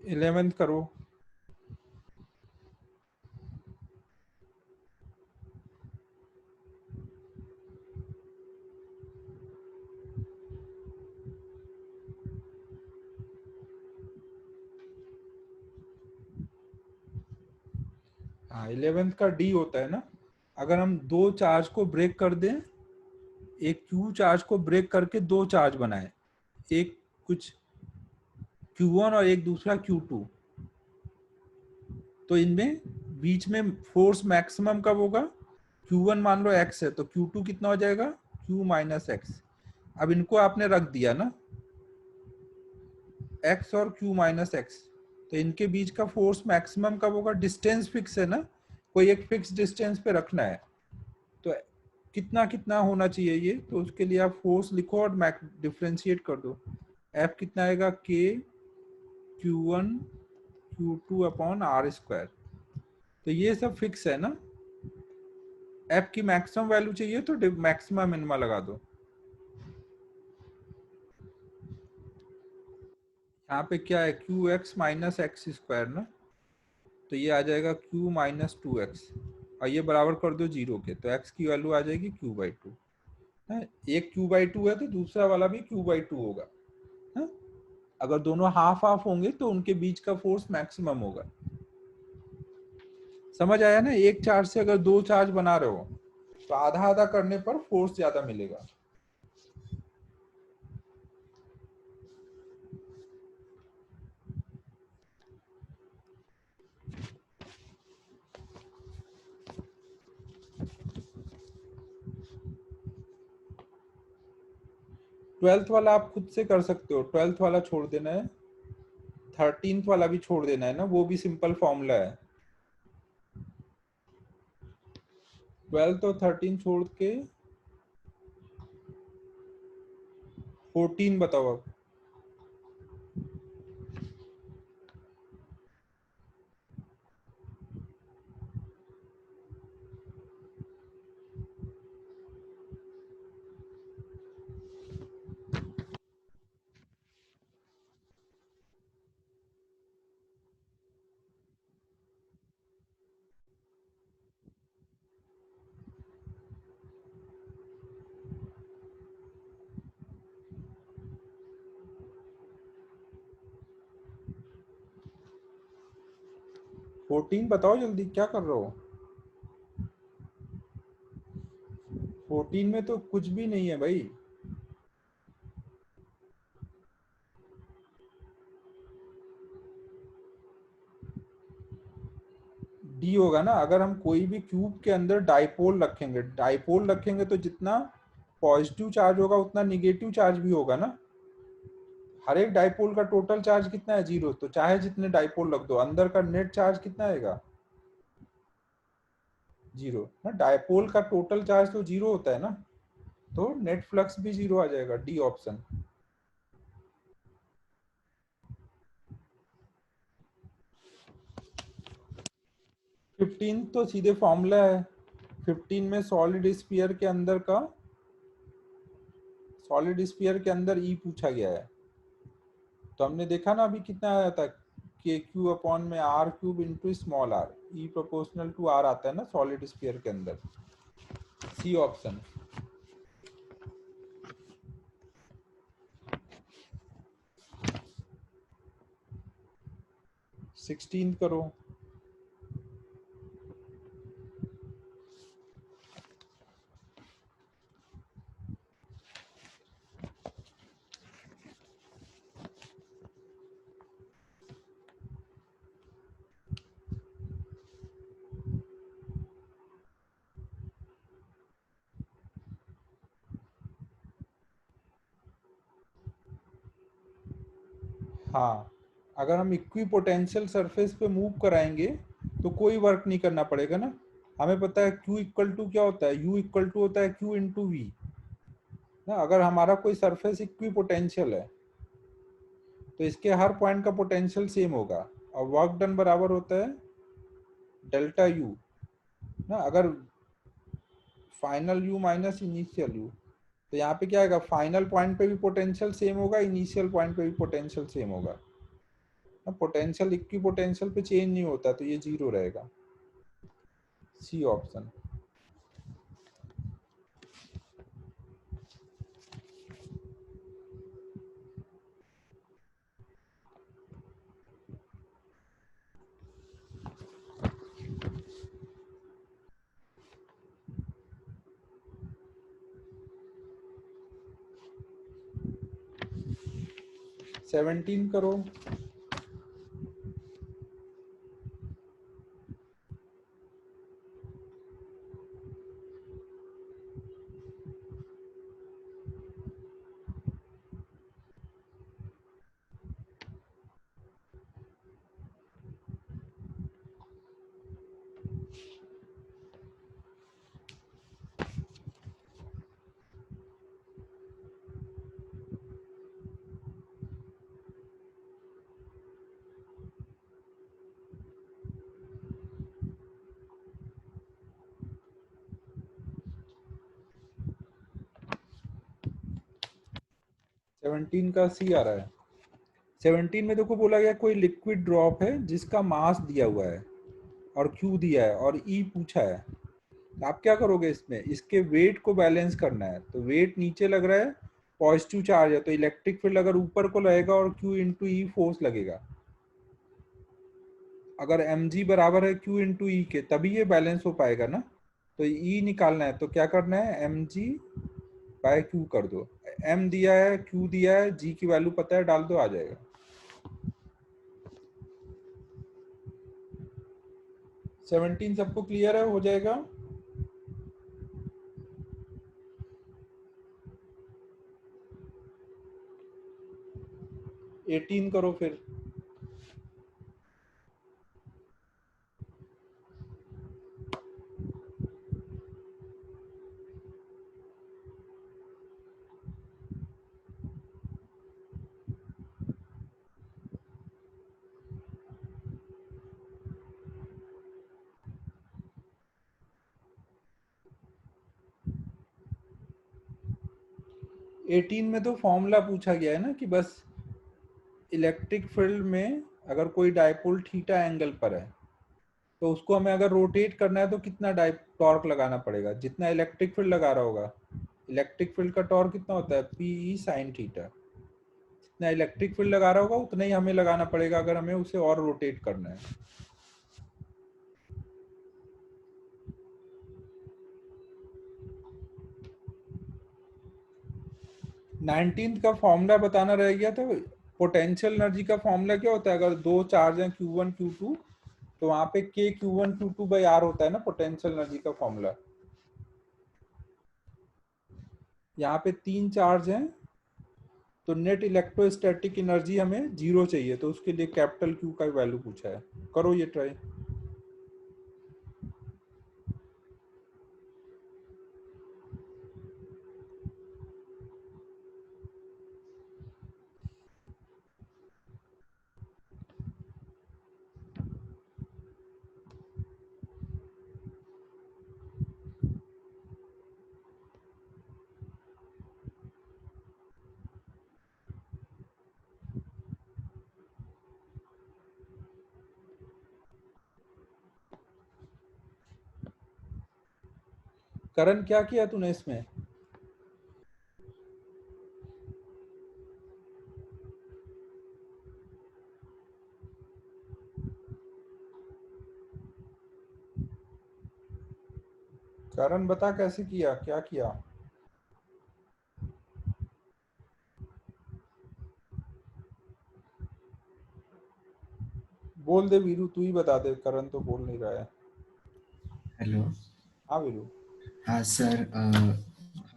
इलेवेंथ करो। हाँ 11th का डी होता है ना, अगर हम दो चार्ज को ब्रेक कर दें, एक क्यू चार्ज को ब्रेक करके दो चार्ज बनाए, एक कुछ Q1 और एक दूसरा Q2, तो इनमें बीच में फोर्स मैक्सिमम कब होगा, Q1 मान लो x है तो Q2 कितना हो जाएगा, Q माइनस एक्स। अब इनको आपने रख दिया ना, x और Q माइनस एक्स, तो इनके बीच का फोर्स मैक्सिमम कब होगा, डिस्टेंस फिक्स है ना, कोई एक फिक्स डिस्टेंस पे रखना है, तो कितना कितना होना चाहिए ये, तो उसके लिए आप फोर्स लिखो और डिफ्रेंशिएट कर दो। F कितना आएगा, K Q1 Q2 upon R square, तो ये सब फिक्स है ना। F की मैक्सिमम वैल्यू चाहिए तो मैक्सिमम मिनिमा लगा दो। यहाँ पे क्या है, Q x minus x square ना, तो ये आ जाएगा q माइनस 2x, और ये बराबर कर दो 0 के, तो x की वैल्यू आ जाएगी q/2 है। एक q/2 है तो दूसरा वाला भी q/2 होगा है? अगर दोनों हाफ हाफ होंगे तो उनके बीच का फोर्स मैक्सिमम होगा। समझ आया ना, एक चार्ज से अगर दो चार्ज बना रहे हो तो आधा आधा करने पर फोर्स ज्यादा मिलेगा। 12th वाला आप खुद से कर सकते हो, 12th वाला छोड़ देना है, 13th वाला भी छोड़ देना है ना, वो भी सिंपल फॉर्मूला है। 12th और 13 छोड़ के 14 बताओ अब। 14 बताओ जल्दी, क्या कर रहे हो? 14 में तो कुछ भी नहीं है भाई। डी होगा ना। अगर हम कोई भी क्यूब के अंदर डाइपोल रखेंगे तो जितना पॉजिटिव चार्ज होगा उतना निगेटिव चार्ज भी होगा ना। हर एक डाइपोल का टोटल चार्ज कितना है? 0। तो चाहे जितने डाइपोल रख दो, अंदर का नेट चार्ज कितना आएगा? 0 ना। डाइपोल का टोटल चार्ज तो 0 होता है ना, तो नेट फ्लक्स भी 0 आ जाएगा। D option. फिफ्टीन तो सीधे फॉर्मूला है। 15 में सॉलिड स्फीयर के अंदर ई पूछा गया है। तो हमने देखा ना अभी कितना आया था, के क्यू अपॉन में r cube into small r, E proportional to r आता है ना सॉलिड स्फीयर के अंदर। C option. 16 करो। हाँ, अगर हम इक्वी पोटेंशियल सरफेस पे मूव कराएंगे तो कोई वर्क नहीं करना पड़ेगा ना। हमें पता है Q इक्वल टू क्या होता है, U इक्वल टू होता है Q इंटू वी ना। अगर हमारा कोई सरफेस इक्वी पोटेंशियल है तो इसके हर पॉइंट का पोटेंशियल सेम होगा और वर्क डन बराबर होता है डेल्टा यू ना। अगर final u minus initial u, तो यहाँ पे क्या आएगा? फाइनल पॉइंट पे भी पोटेंशियल सेम होगा, इनिशियल पॉइंट पे भी पोटेंशियल सेम होगा। पोटेंशियल इक्वी पोटेंशियल पे चेंज नहीं होता, तो ये 0 रहेगा। C option. सेवनटीन करो। सेवनटीन का सी आ रहा है। 17 में देखो बोला गया कोई लिक्विड ड्रॉप है जिसका मास दिया हुआ है और क्यू दिया है और ई पूछा है। तो आप क्या करोगे? इसमें इसके वेट को बैलेंस करना है। तो वेट नीचे लग रहा है, पॉजिटिव चार्ज है, तो इलेक्ट्रिक फील्ड अगर ऊपर को लगेगा और क्यू इंटू ई फोर्स लगेगा। अगर एम जी बराबर है क्यू इंटू ई के, तभी ये बैलेंस हो पाएगा ना। तो ई निकालना है, तो क्या करना है? एम जी बाय क्यू कर दो। एम दिया है, क्यू दिया है, जी की वैल्यू पता है, डाल दो, आ जाएगा। 17 सबको क्लियर है? हो जाएगा। 18 करो फिर। एटीन में तो फॉर्मूला पूछा गया है ना कि बस इलेक्ट्रिक फील्ड में अगर कोई डाइपोल थीटा एंगल पर है तो उसको हमें अगर रोटेट करना है तो कितना टॉर्क लगाना पड़ेगा? जितना इलेक्ट्रिक फील्ड लगा रहा होगा, इलेक्ट्रिक फील्ड का टॉर्क कितना होता है? P E sine theta. जितना इलेक्ट्रिक फील्ड लगा रहा होगा उतना ही हमें लगाना पड़ेगा अगर हमें उसे और रोटेट करना है। 19th का फॉर्मूला बताना रह गया। तो पोटेंशियल एनर्जी का फॉर्मूला क्या होता है? अगर दो चार्ज हैं Q1 Q2 तो वहां पे K Q1 Q2 by R होता है ना पोटेंशियल एनर्जी का फॉर्मूला। यहाँ पे 3 चार्ज हैं तो नेट इलेक्ट्रोस्टैटिक एनर्जी हमें 0 चाहिए, तो उसके लिए कैपिटल Q का वैल्यू पूछा है। करो ये ट्राई। करण क्या किया तूने इसमें? करण बता कैसे किया, क्या किया? बोल दे वीरू, तू ही बता दे, करण तो बोल नहीं रहा है। हेलो। हाँ वीरू। हाँ सर,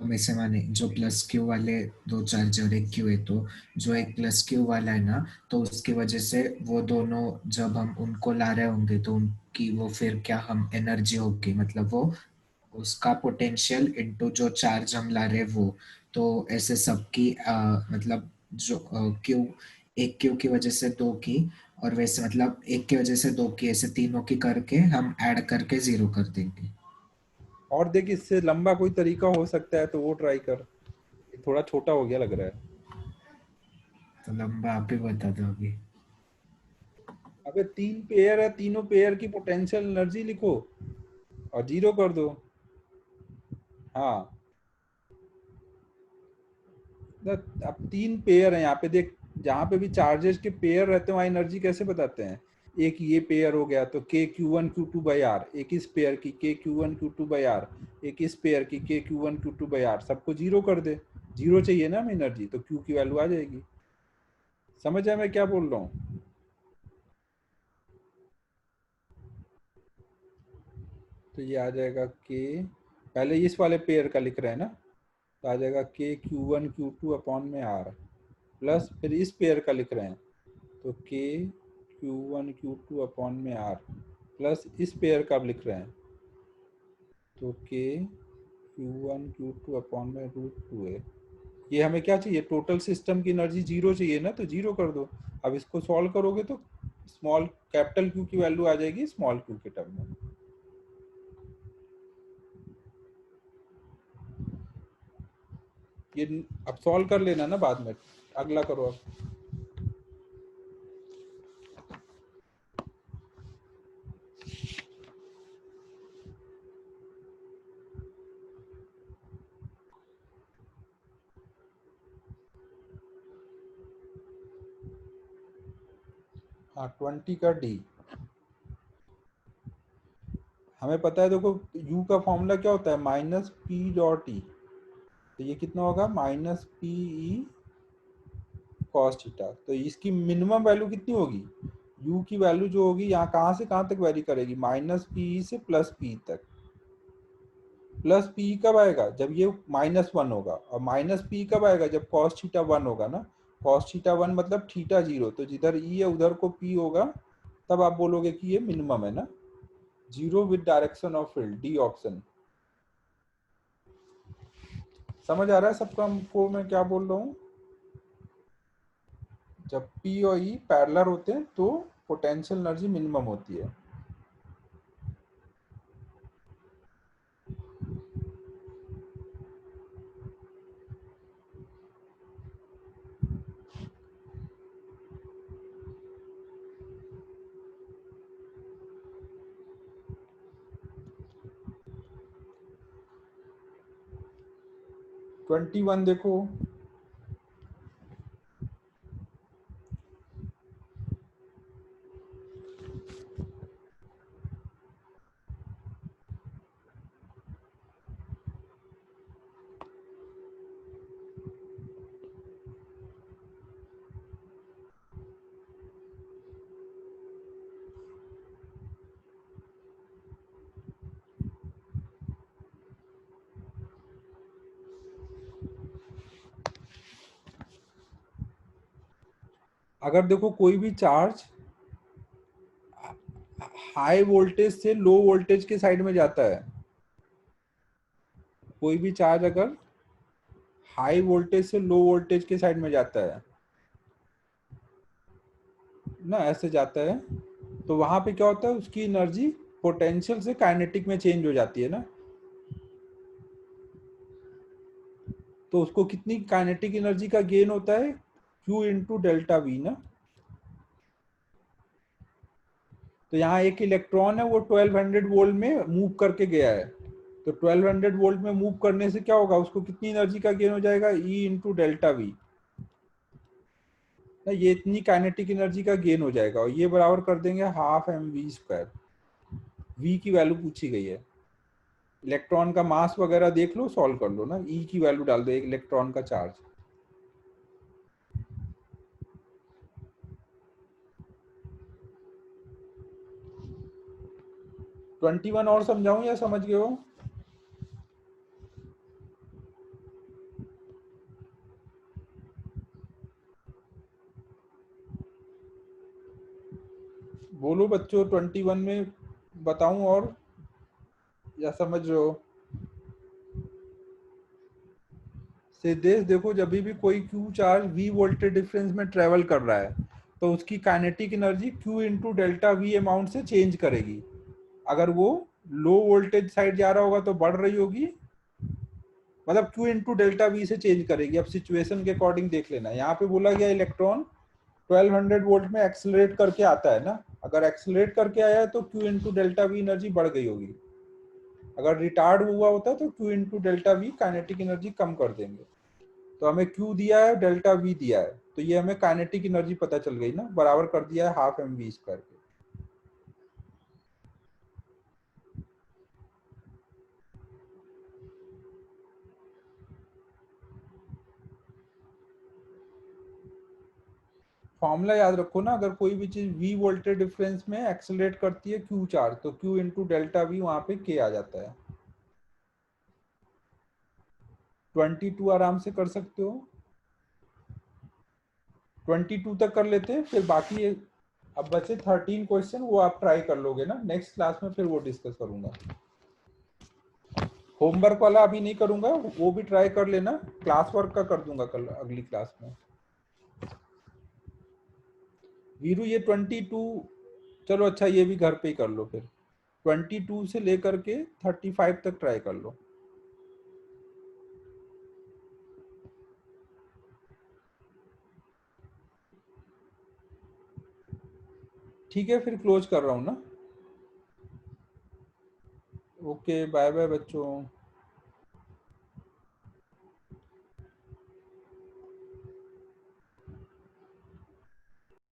हम ऐसे माने जो प्लस क्यू वाले दो चार्ज और एक क्यू है, तो जो एक प्लस क्यू वाला है ना, तो उसकी वजह से वो दोनों जब हम उनको ला रहे होंगे तो उनकी वो फिर क्या हम एनर्जी होगी, मतलब वो उसका पोटेंशियल इनटू जो चार्ज हम ला रहे वो, तो ऐसे सबकी मतलब जो क्यू, एक क्यू की वजह से दो की, और वैसे मतलब एक की वजह से दो की, ऐसे तीनों की करके हम ऐड करके 0 कर देंगे। और देख इससे लंबा कोई तरीका हो सकता है तो वो ट्राई कर। ये थोड़ा छोटा हो गया लग रहा है। तो लंबा आप ही बता दो अभी। अबे 3 पेयर है, तीनों पेयर की पोटेंशियल एनर्जी लिखो और 0 कर दो। हाँ अब 3 पेयर है यहाँ पे देख, जहाँ पे भी चार्जेस के पेयर रहते हैं वहाँ एनर्जी कैसे बताते हैं? एक ये पेयर हो गया तो K Q1 Q2 by R, एक इस पेयर की K Q1 Q2 by R, एक इस पेयर की K Q1 Q2 by R, सबको 0 कर दे। 0 चाहिए ना हमें एनर्जी, तो Q की वैल्यू आ जाएगी। समझ आया मैं क्या बोल रहा हूँ? तो ये आ जाएगा K, पहले इस वाले पेयर का लिख रहे हैं ना, तो आ जाएगा K Q1 Q2 अपॉन में R, प्लस फिर इस पेयर का लिख रहे हैं तो K Q1 Q2 अपॉन में R, प्लस इस पेयर का अब लिख रहे हैं तो K Q1 Q2 अपॉन में √2 है। ये हमें क्या चाहिए? टोटल सिस्टम की एनर्जी 0 चाहिए ना, तो 0 कर दो। अब इसको सॉल्व करोगे तो स्मॉल कैपिटल Q की वैल्यू आ जाएगी स्मॉल q के टर्म में। ये अब सॉल्व कर लेना ना बाद में। अगला करो अब। हाँ 20 का D। हमें पता है देखो U का फॉर्मूला क्या होता है? Minus P dot E. तो ये कितना होगा? Minus P E cos theta. तो इसकी मिनिमम वैल्यू कितनी होगी? U की वैल्यू जो होगी यहाँ कहाँ से कहाँ तक वेरी करेगी? माइनस पी से प्लस पी तक। प्लस पी कब आएगा? जब ये -1 होगा। और माइनस पी कब आएगा? जब कॉस थीटा 1 होगा ना। कॉस थीटा 1 मतलब थीटा 0, तो जिधर ई है उधर को पी होगा, तब आप बोलोगे कि ये मिनिमम है ना। 0 with direction of field, D option. समझ आ रहा है सबका हमको मैं क्या बोल रहा हूँ? जब P और E पैरेलल होते हैं तो पोटेंशियल एनर्जी मिनिमम होती है। ट्वेंटी वन देखो। अगर देखो कोई भी चार्ज हाई वोल्टेज से लो वोल्टेज के साइड में जाता है, कोई भी चार्ज अगर हाई वोल्टेज से लो वोल्टेज के साइड में जाता है ना, ऐसे जाता है, तो वहां पे क्या होता है, उसकी एनर्जी पोटेंशियल से काइनेटिक में चेंज हो जाती है ना। तो उसको कितनी काइनेटिक एनर्जी का गेन होता है, Q इंटू डेल्टा वी ना। तो यहाँ एक इलेक्ट्रॉन है, वो 1200 वोल्ट में मूव करके गया है, तो 1200 वोल्ट में मूव करने से क्या होगा, उसको कितनी एनर्जी का गेन हो जाएगा, E इंटू डेल्टा वी। ये इतनी काइनेटिक एनर्जी का गेन हो जाएगा, और ये बराबर कर देंगे हाफ mv²। v की वैल्यू पूछी गई है, इलेक्ट्रॉन का मास वगैरह देख लो, सॉल्व कर लो ना, E की वैल्यू डाल दो, एक इलेक्ट्रॉन का चार्ज। ट्वेंटी वन और समझाऊं या समझ गए हो? बोलो बच्चों, 21 में बताऊं और या समझ रहे हो? सिद्धेश देखो, जब भी कोई Q charge V voltage difference में ट्रेवल कर रहा है, तो उसकी kinetic energy Q into delta we amount से चेंज करेगी। अगर वो लो वोल्टेज साइड जा रहा होगा तो बढ़ रही होगी, मतलब Q इंटू डेल्टा वी से चेंज करेगी। अब सिचुएशन के अकॉर्डिंग देख लेना, यहाँ पे बोला गया इलेक्ट्रॉन 1200 वोल्ट में एक्सेलरेट करके आता है ना, अगर एक्सेलरेट करके आया है तो Q into delta V energy बढ़ गई होगी। अगर रिटार्ड हुआ होता तो Q into delta V kinetic energy कम कर देंगे। तो हमें Q दिया है, डेल्टा V दिया है, तो ये हमें काइनेटिक एनर्जी पता चल गई ना, बराबर कर दिया है हाफ mv²। फॉर्मूला याद रखो ना, अगर कोई भी चीज V वोल्टेज डिफरेंस में एक्सेलरेट करती है Q चार्ज, तो Q इंटू डेल्टा वी वहां पे K आ जाता है। 22 आराम से कर सकते हो, 22 तक कर लेते हैं, फिर बाकी अब बचे 13 क्वेश्चन, वो आप ट्राई कर लोगे ना नेक्स्ट क्लास में, फिर वो डिस्कस करूंगा। होमवर्क वाला अभी नहीं करूंगा, वो भी ट्राई कर लेना, क्लास वर्क का कर दूंगा कल अगली क्लास में। वीरू ये 22, चलो अच्छा ये भी घर पे ही कर लो फिर, 22 से लेकर के 35 तक ट्राई कर लो। ठीक है, फिर क्लोज कर रहा हूँ ना। ओके, बाय बाय बच्चों।